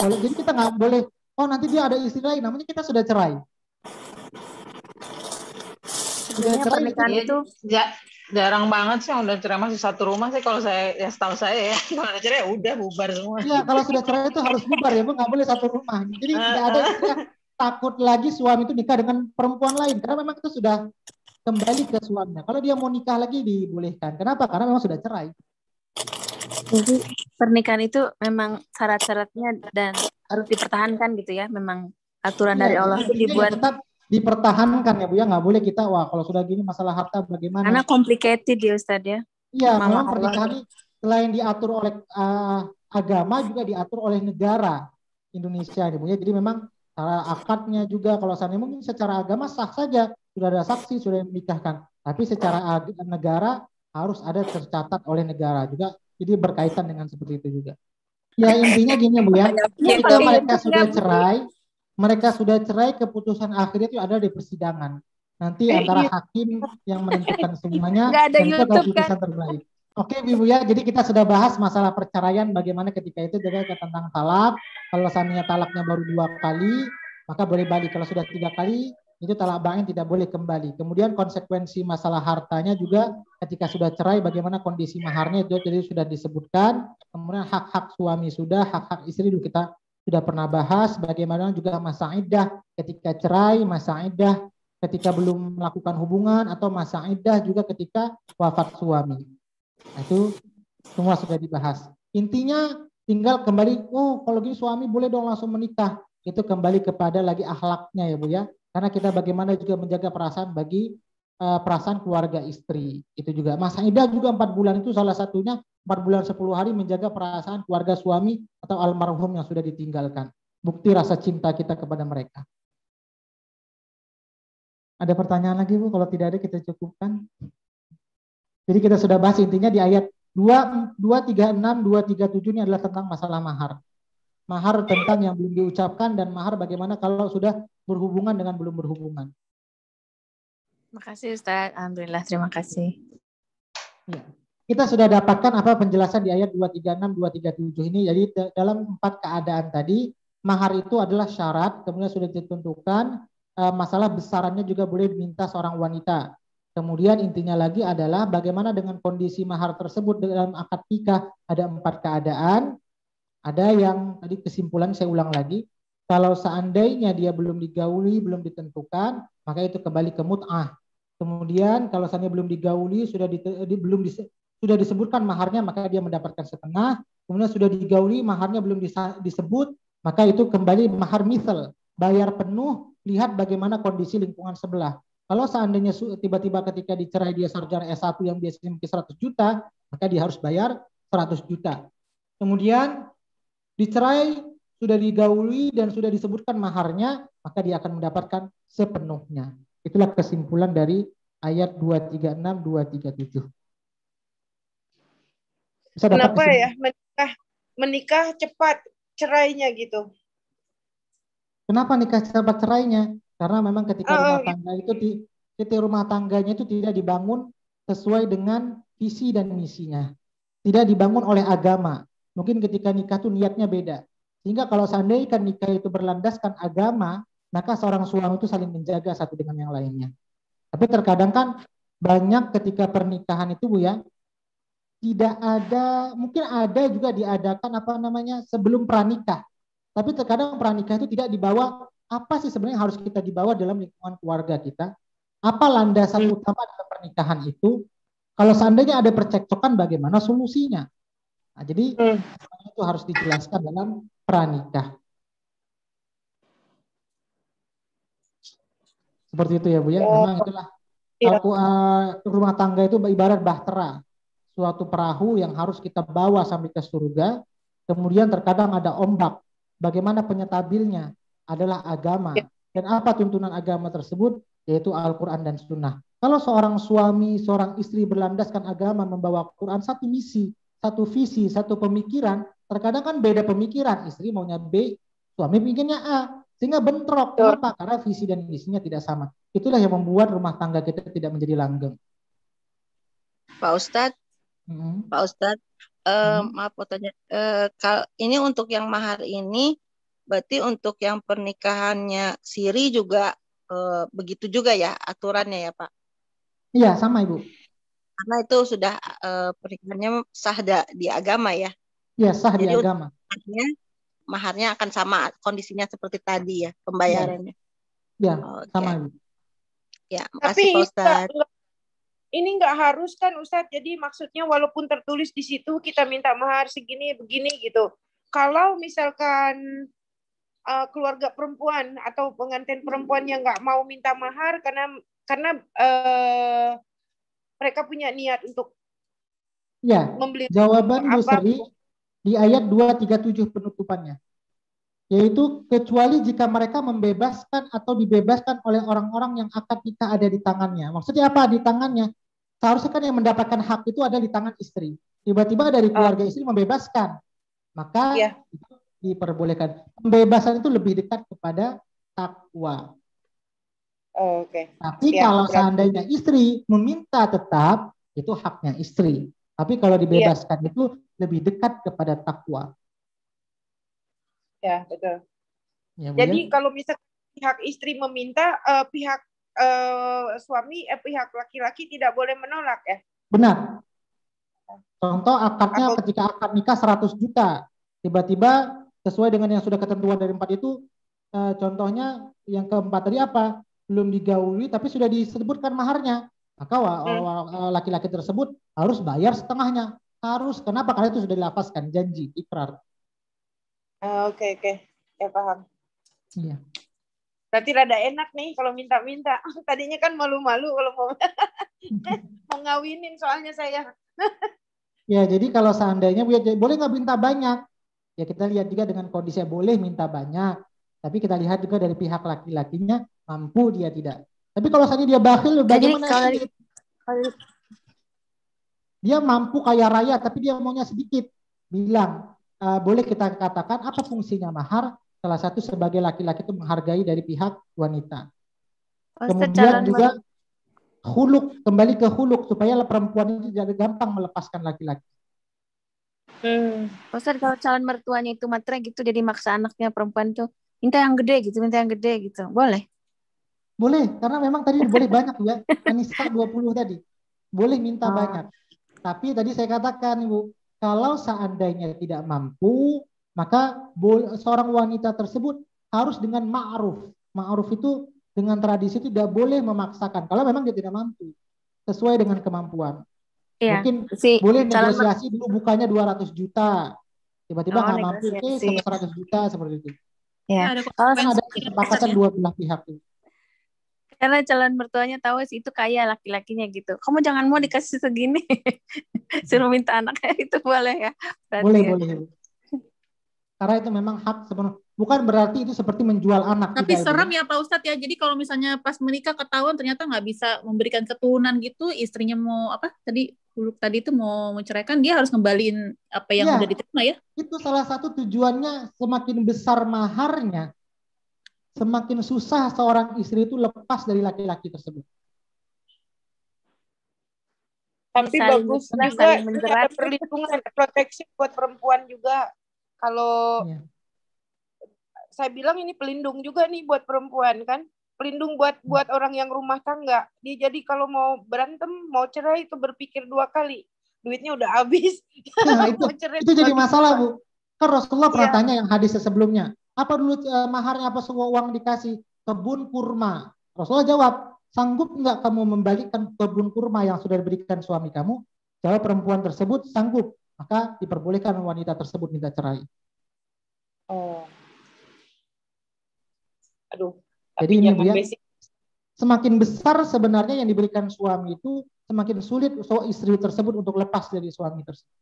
Speaker 1: Jadi kita nggak boleh, oh nanti dia ada istri lain, namanya kita sudah cerai. Sudah cerai
Speaker 5: itu jarang banget sih yang udah cerai masih satu rumah sih, kalau saya ya, setahu saya ya. Kalau udah cerai udah bubar semua.
Speaker 1: Iya, kalau sudah cerai itu harus bubar ya Bu, nggak boleh satu rumah. Jadi tidak ada istilah takut lagi suami itu nikah dengan perempuan lain, karena memang itu sudah kembali ke suaminya. Kalau dia mau nikah lagi dibolehkan. Kenapa? Karena memang sudah cerai.
Speaker 6: Jadi pernikahan itu memang syarat-syaratnya dan harus dipertahankan gitu ya. Memang aturan dari Allah itu dibuat
Speaker 1: tetap dipertahankan ya Bu ya. Nggak boleh kita, wah kalau sudah gini masalah harta bagaimana.
Speaker 6: Karena complicated ya Ustadz ya.
Speaker 1: Iya, memang pernikahan ini selain diatur oleh agama juga diatur oleh negara Indonesia ya Bu ya. Jadi memang cara akadnya juga kalau seandainya mungkin secara agama sah saja, sudah ada saksi, sudah menikahkan. Tapi secara negara harus ada tercatat oleh negara juga. Jadi berkaitan dengan seperti itu juga. Ya intinya gini Bu ya, ketika mereka sudah cerai, keputusan akhirnya itu ada di persidangan. Nanti antara hakim yang menentukan semuanya dan itu adalah keputusan terbaik. Oke Bu ya, jadi kita sudah bahas masalah perceraian, bagaimana ketika itu juga tentang talak. Kalau seandainya talaknya baru 2 kali, maka boleh balik. Kalau sudah 3 kali, itu talak bain tidak boleh kembali. Kemudian konsekuensi masalah hartanya juga ketika sudah cerai, bagaimana kondisi maharnya itu jadi sudah disebutkan. Kemudian hak-hak suami sudah, hak-hak istri juga kita sudah pernah bahas. Bagaimana juga masa iddah ketika cerai, masa iddah ketika belum melakukan hubungan, atau masa iddah juga ketika wafat suami. Nah, itu semua sudah dibahas. Intinya tinggal kembali, oh kalau gini suami boleh dong langsung menikah. Itu kembali kepada lagi akhlaknya ya Bu ya. Karena kita bagaimana juga menjaga perasaan bagi perasaan keluarga istri. Itu juga masa iddah juga 4 bulan itu salah satunya 4 bulan 10 hari menjaga perasaan keluarga suami atau almarhum yang sudah ditinggalkan. Bukti rasa cinta kita kepada mereka. Ada pertanyaan lagi Bu? Kalau tidak ada kita cukupkan. Jadi kita sudah bahas intinya di ayat 236, 237 ini adalah tentang masalah mahar. Mahar tentang yang belum diucapkan dan mahar bagaimana kalau sudah berhubungan dengan belum berhubungan.
Speaker 6: Makasih Ustaz. Alhamdulillah, terima kasih.
Speaker 1: Ya. Kita sudah dapatkan apa penjelasan di ayat 236, 237 ini. Jadi dalam 4 keadaan tadi, mahar itu adalah syarat, kemudian sudah ditentukan, masalah besarannya juga boleh diminta seorang wanita. Kemudian intinya lagi adalah bagaimana dengan kondisi mahar tersebut dalam akad nikah. Ada 4 keadaan. Ada yang tadi kesimpulan saya ulang lagi, kalau seandainya dia belum digauli, belum ditentukan, maka itu kembali ke mut'ah. Kemudian kalau seandainya belum digauli, sudah disebutkan maharnya, maka dia mendapatkan setengah. Kemudian sudah digauli, maharnya belum disebut, maka itu kembali mahar mithal, bayar penuh, lihat bagaimana kondisi lingkungan sebelah. Kalau seandainya tiba-tiba ketika dicerai dia sarjana S1 yang biasanya mungkin 100 juta, maka dia harus bayar 100 juta. Kemudian dicerai, sudah digauli dan sudah disebutkan maharnya, maka dia akan mendapatkan sepenuhnya. Itulah kesimpulan dari ayat 236, 237.
Speaker 9: Kenapa ya menikah cepat cerainya gitu?
Speaker 1: Kenapa nikah cepat cerainya? Karena memang ketika rumah tangga itu rumah tangganya itu tidak dibangun sesuai dengan visi dan misinya. Tidak dibangun oleh agama. Mungkin ketika nikah tuh niatnya beda. Sehingga kalau seandainya nikah itu berlandaskan agama, maka seorang suami itu saling menjaga satu dengan yang lainnya. Tapi terkadang kan banyak ketika pernikahan itu Bu ya, tidak ada, mungkin ada juga diadakan sebelum pranikah. Tapi terkadang pranikah itu tidak dibawa, apa sih sebenarnya harus kita dibawa dalam lingkungan keluarga kita? Apa landasan utama dalam pernikahan itu? Kalau seandainya ada percekcokan, bagaimana solusinya? Nah, jadi itu harus dijelaskan dalam pranikah. Seperti itu ya Bu ya. Memang itulah rumah tangga itu ibarat bahtera, suatu perahu yang harus kita bawa sampai ke surga. Kemudian terkadang ada ombak. Bagaimana penyetabilnya adalah agama. Dan apa tuntunan agama tersebut? Yaitu Al-Quran dan Sunnah. Kalau seorang suami, seorang istri berlandaskan agama, membawa Quran, satu misi, satu visi, satu pemikiran, terkadang kan beda pemikiran. Istri maunya B, suami pikirnya A. Sehingga bentrok. Kenapa? Karena visi dan misinya tidak sama. Itulah yang membuat rumah tangga kita tidak menjadi langgeng.
Speaker 8: Pak Ustadz, Pak Ustadz, maaf mau tanya, ini untuk yang mahar ini, berarti untuk yang pernikahannya siri juga begitu juga ya aturannya ya Pak?
Speaker 1: Iya, sama Ibu.
Speaker 8: Karena itu sudah pernikahannya sah di agama ya? Iya,
Speaker 1: sah di agama.
Speaker 8: Maharnya akan sama kondisinya seperti tadi ya, pembayarannya.
Speaker 1: Ya, sama Ibu.
Speaker 8: Ya, makasih Pak Ustadz.
Speaker 9: Ini nggak harus kan Ustadz, jadi maksudnya walaupun tertulis di situ kita minta mahar segini begini gitu. Kalau misalkan keluarga perempuan atau pengantin perempuan yang nggak mau minta mahar karena mereka punya niat untuk membeli.
Speaker 1: Jawaban Bu Sri di ayat 237 penutupannya, yaitu kecuali jika mereka membebaskan atau dibebaskan oleh orang-orang yang akad nikah ada di tangannya. Maksudnya apa di tangannya? Seharusnya kan yang mendapatkan hak itu ada di tangan istri. Tiba-tiba dari keluarga istri membebaskan, maka itu diperbolehkan. Pembebasan itu lebih dekat kepada takwa. Tapi kalau seandainya istri meminta tetap, itu haknya istri. Tapi kalau dibebaskan itu lebih dekat kepada takwa.
Speaker 9: Ya, betul.
Speaker 1: Ya,
Speaker 9: jadi kalau misalnya pihak istri meminta, pihak pihak laki-laki tidak boleh menolak ya?
Speaker 1: Benar. Contoh akadnya ketika akad nikah 100 juta, tiba-tiba sesuai dengan yang sudah ketentuan dari 4 itu, contohnya yang keempat tadi apa? Belum digauli tapi sudah disebutkan maharnya, maka laki-laki tersebut harus bayar setengahnya. Harus, kenapa? Karena itu sudah dilafazkan, janji, ikrar.
Speaker 9: Oke. Ya paham.
Speaker 1: Iya.
Speaker 9: Berarti rada enak nih kalau minta-minta. Tadinya kan malu-malu kalau mau ngawinin soalnya saya.
Speaker 1: Ya, jadi kalau seandainya boleh nggak minta banyak? Ya kita lihat juga dengan kondisinya, boleh minta banyak. Tapi kita lihat juga dari pihak laki-lakinya, mampu dia tidak. Tapi kalau seandainya dia bakhil, bagaimana? Dia mampu kaya raya, tapi dia maunya sedikit. Bilang, boleh kita katakan apa fungsinya mahar? Salah satu sebagai laki-laki itu menghargai dari pihak wanita. Kemudian juga huluk, kembali ke huluk supaya perempuan itu tidak gampang melepaskan laki-laki.
Speaker 6: Ustaz, kalau calon mertuanya itu matre gitu, jadi maksa anaknya perempuan tuh minta yang gede gitu, boleh?
Speaker 1: Boleh, karena memang tadi boleh banyak ya. An-Nisa 20 tadi. Boleh minta banyak. Tapi tadi saya katakan Ibu, kalau seandainya tidak mampu, maka seorang wanita tersebut harus dengan ma'ruf. Ma'ruf itu dengan tradisi itu tidak boleh memaksakan kalau memang dia tidak mampu, sesuai dengan kemampuan.
Speaker 6: Iya,
Speaker 1: Mungkin boleh negosiasi dulu bukanya 200 juta. Tiba-tiba nggak mampu, sama 100 juta seperti itu.
Speaker 6: Ya,
Speaker 1: kan ada kesepakatan dua belah pihak itu.
Speaker 6: Karena calon mertuanya tahu sih itu kaya laki-lakinya gitu. Kamu jangan mau dikasih segini, suruh minta anaknya itu boleh ya?
Speaker 1: Boleh, boleh. Karena itu memang hak sebenarnya. Bukan berarti itu seperti menjual anak.
Speaker 3: Tapi serem ya Pak Ustadz ya. Jadi kalau misalnya pas menikah ketahuan ternyata nggak bisa memberikan keturunan gitu, istrinya mau apa tadi itu mau menceraikan, dia harus ngembaliin apa yang udah diterima ya.
Speaker 1: Itu salah satu tujuannya, semakin besar maharnya, semakin susah seorang istri itu lepas dari laki-laki tersebut.
Speaker 9: Tapi bagus juga ada perlindungan, proteksi buat perempuan juga. Kalau saya bilang ini pelindung juga nih buat perempuan kan, pelindung buat orang yang rumah tangga. Dia jadi kalau mau berantem, mau cerai itu berpikir 2 kali, duitnya udah habis.
Speaker 1: Nah, itu jadi masalah Bu. Kan Rasulullah pernah tanya yang hadis sebelumnya, apa dulu maharnya, apa semua uang dikasih? Kebun kurma. Rasulullah jawab, sanggup nggak kamu membalikkan kebun kurma yang sudah diberikan suami kamu? Jawab perempuan tersebut, sanggup. Maka diperbolehkan wanita tersebut minta cerai.
Speaker 9: Oh. Aduh.
Speaker 1: Jadi ini dia, semakin besar sebenarnya yang diberikan suami itu, semakin sulit istri tersebut untuk lepas dari suami tersebut.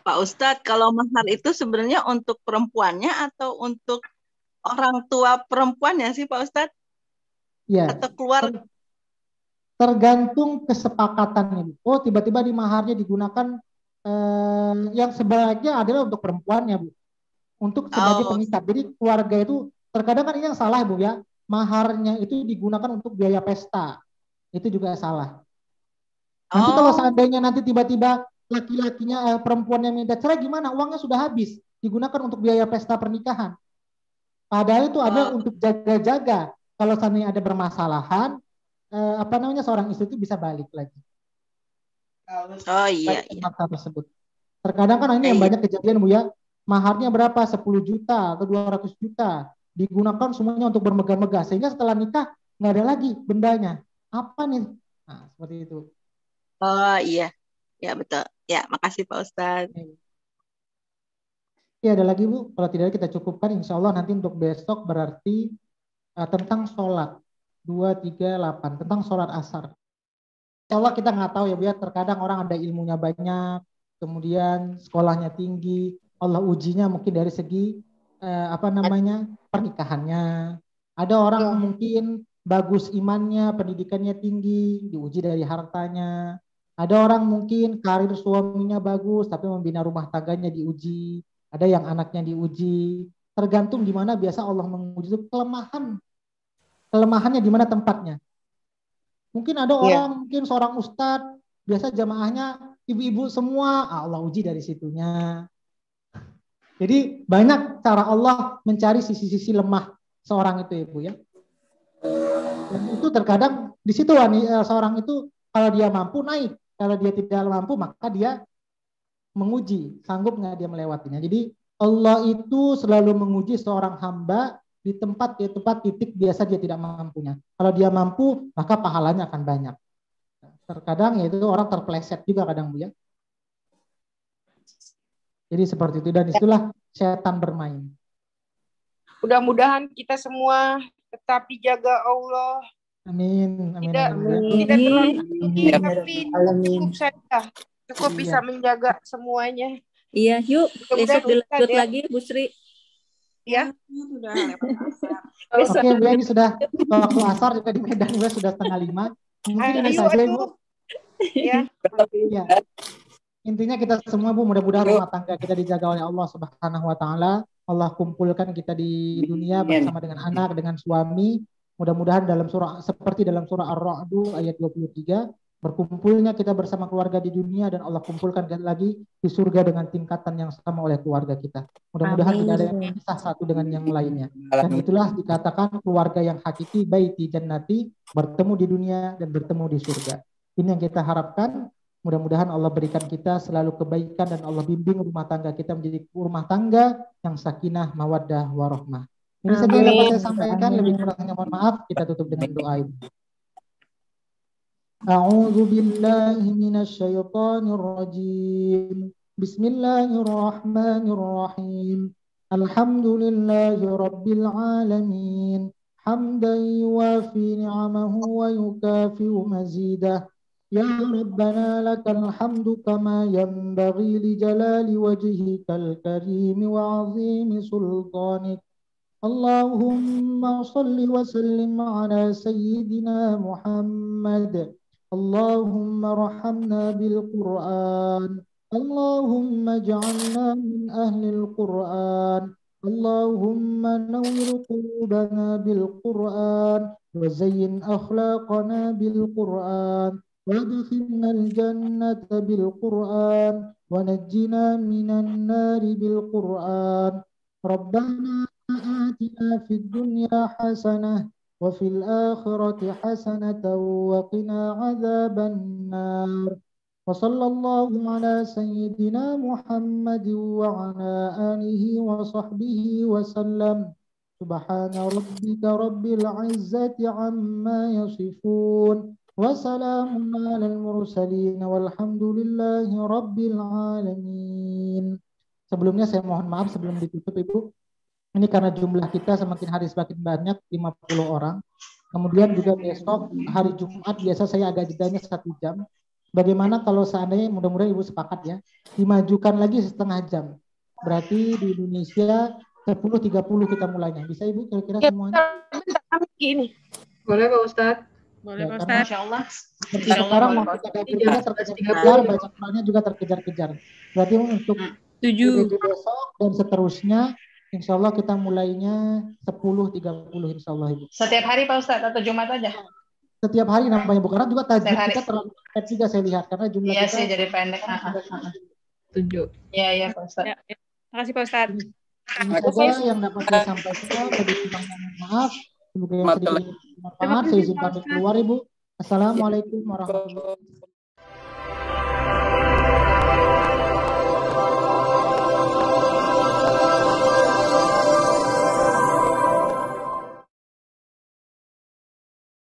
Speaker 8: Pak Ustadz, kalau mahar itu sebenarnya untuk perempuannya atau untuk orang tua perempuannya sih Pak Ustadz?
Speaker 1: Ya.
Speaker 8: Atau keluarga?
Speaker 1: Tergantung kesepakatan ini. Oh, tiba-tiba di maharnya digunakan yang sebaiknya adalah untuk perempuannya Bu, untuk sebagai pengikat. Jadi keluarga itu terkadang kan ini yang salah Bu ya, maharnya itu digunakan untuk biaya pesta, itu juga salah. Nanti kalau seandainya nanti tiba-tiba laki-lakinya perempuannya minta cerai, gimana? Uangnya sudah habis, digunakan untuk biaya pesta pernikahan. Padahal itu ada untuk jaga-jaga kalau seandainya ada bermasalahan, seorang istri itu bisa balik lagi.
Speaker 8: Oh iya.
Speaker 1: Tersebut. Terkadang kan ini yang banyak kejadian Bu ya, maharnya berapa? 10 juta atau 200 juta digunakan semuanya untuk bermegah-megah, sehingga setelah nikah nggak ada lagi bendanya. Apa nih? Nah, seperti itu.
Speaker 8: Oh iya, ya betul. Ya, makasih Pak Ustadz.
Speaker 1: Ya, ada lagi Bu. Kalau tidak kita cukupkan, insya Allah nanti untuk besok berarti tentang sholat 238 tentang sholat asar. Insya Allah kita nggak tahu ya Bu ya, terkadang orang ada ilmunya banyak, kemudian sekolahnya tinggi, Allah ujinya mungkin dari segi pernikahannya. Ada orang mungkin bagus imannya, pendidikannya tinggi, diuji dari hartanya. Ada orang mungkin karir suaminya bagus, tapi membina rumah tangganya diuji. Ada yang anaknya diuji. Tergantung di mana biasa Allah menguji itu kelemahannya di mana tempatnya. Mungkin ada orang, mungkin seorang ustadz, biasa jamaahnya ibu-ibu semua, Allah uji dari situnya. Jadi banyak cara Allah mencari sisi-sisi lemah seorang itu Ibu ya. Dan itu terkadang di situ seorang itu kalau dia mampu naik, kalau dia tidak mampu maka dia menguji, sanggup nggak dia melewatinya. Jadi Allah itu selalu menguji seorang hamba di tempat titik biasa dia tidak mampunya. Kalau dia mampu, maka pahalanya akan banyak. Terkadang itu orang terpeleset juga kadang Bu ya. Jadi seperti itu, dan itulah setan bermain.
Speaker 9: Mudah-mudahan kita semua tetap dijaga Allah.
Speaker 1: Amin.
Speaker 9: Tidak terlalu tinggi, tapi cukup saja. Cukup bisa menjaga semuanya.
Speaker 7: Iya, yuk besok dilanjut lagi Bu Sri.
Speaker 9: Ya.
Speaker 5: Sudah lewat asar.
Speaker 1: Oke, Bu, ini sudah waktu asar juga di Medan juga sudah 4:30. Mungkin ini saja Bu.
Speaker 9: Ya.
Speaker 1: Intinya kita semua Bu, mudah-mudahan rumah tangga kita dijaga oleh Allah Subhanahu wa taala. Allah kumpulkan kita di dunia bersama dengan anak, dengan suami. Mudah-mudahan seperti dalam surah Ar-Ra'd ayat 23, berkumpulnya kita bersama keluarga di dunia dan Allah kumpulkan lagi di surga dengan tingkatan yang sama oleh keluarga kita. Mudah-mudahan tidak ada yang pisah satu dengan yang lainnya. Dan itulah dikatakan keluarga yang hakiki, baiti jannati, bertemu di dunia dan bertemu di surga. Ini yang kita harapkan. Mudah-mudahan Allah berikan kita selalu kebaikan dan Allah bimbing rumah tangga kita menjadi rumah tangga yang sakinah, mawaddah, warahmah. Ini saja yang dapat saya sampaikan. Lebih kurangnya mohon maaf. Kita tutup dengan doa ini. A'udzu billahi minasy syaithanir rajim. Bismillahirrahmanirrahim. Alhamdulillahi rabbil alamin. Hamdan yuwafi ni'amahu wa yukafi'u mazidah. Ya Rabbana lakal hamdu kama yanbaghi li jalali wajhikal karim wa 'azimi sultanik. Allahumma salli wa sallim ala sayyidina Muhammad. Allahumma rahamna bil Qur'an. Allahumma ja'alna min ahli al-Qur'an. Allahumma nawwir qulubana bil Qur'an wa zayyin akhlaqana bil Qur'an. وادخلنا الجنة بالقرآن ونجنا من النار بالقرآن ربنا آتنا في الدنيا حسنة وفي الآخرة حسنة وقنا عذاب النار وصلى الله على سيدنا محمد وعلى آله وصحبه وسلم سبحان ربك رب العزة عما يصفون Wassalamun alal mursalin walhamdulillahi rabbil alamin. Sebelumnya saya mohon maaf sebelum ditutup Ibu. Ini karena jumlah kita semakin hari semakin banyak, 50 orang. Kemudian juga besok hari Jumat biasa saya agak jedanya 1 jam. Bagaimana kalau seandainya, mudah-mudahan Ibu sepakat ya, dimajukan lagi setengah jam. Berarti di Indonesia 10.30 kita mulainya. Bisa Ibu kira-kira semuanya?
Speaker 9: Boleh Pak Ustadz.
Speaker 3: Boleh
Speaker 1: Ya,
Speaker 3: Pak
Speaker 1: karena
Speaker 3: Ustadz.
Speaker 1: sekarang mau kita terkejar-kejar, baca Qurannya juga terkejar-kejar. Berarti untuk besok dan seterusnya, insya Allah kita mulainya 10.30 insya Allah Ibu.
Speaker 5: Setiap hari Pak Ustadz atau Jumat aja?
Speaker 1: Setiap hari namanya Bu, karena juga tajwid kita terlalu pendek juga saya lihat, karena jumlah
Speaker 5: iya
Speaker 1: kita
Speaker 5: sih jadi pendek.
Speaker 3: Setuju.
Speaker 5: Iya Pak Ustadz.
Speaker 3: Ya, ya. Terima kasih Pak Ustadz.
Speaker 1: Ini saja yang dapat saya sampaikan. Lebih kurang maaf. Semoga yang sedikit bermanfaat. Saya izin pamit keluar Ibu. Assalamualaikum warahmatullahi wabarakatuh.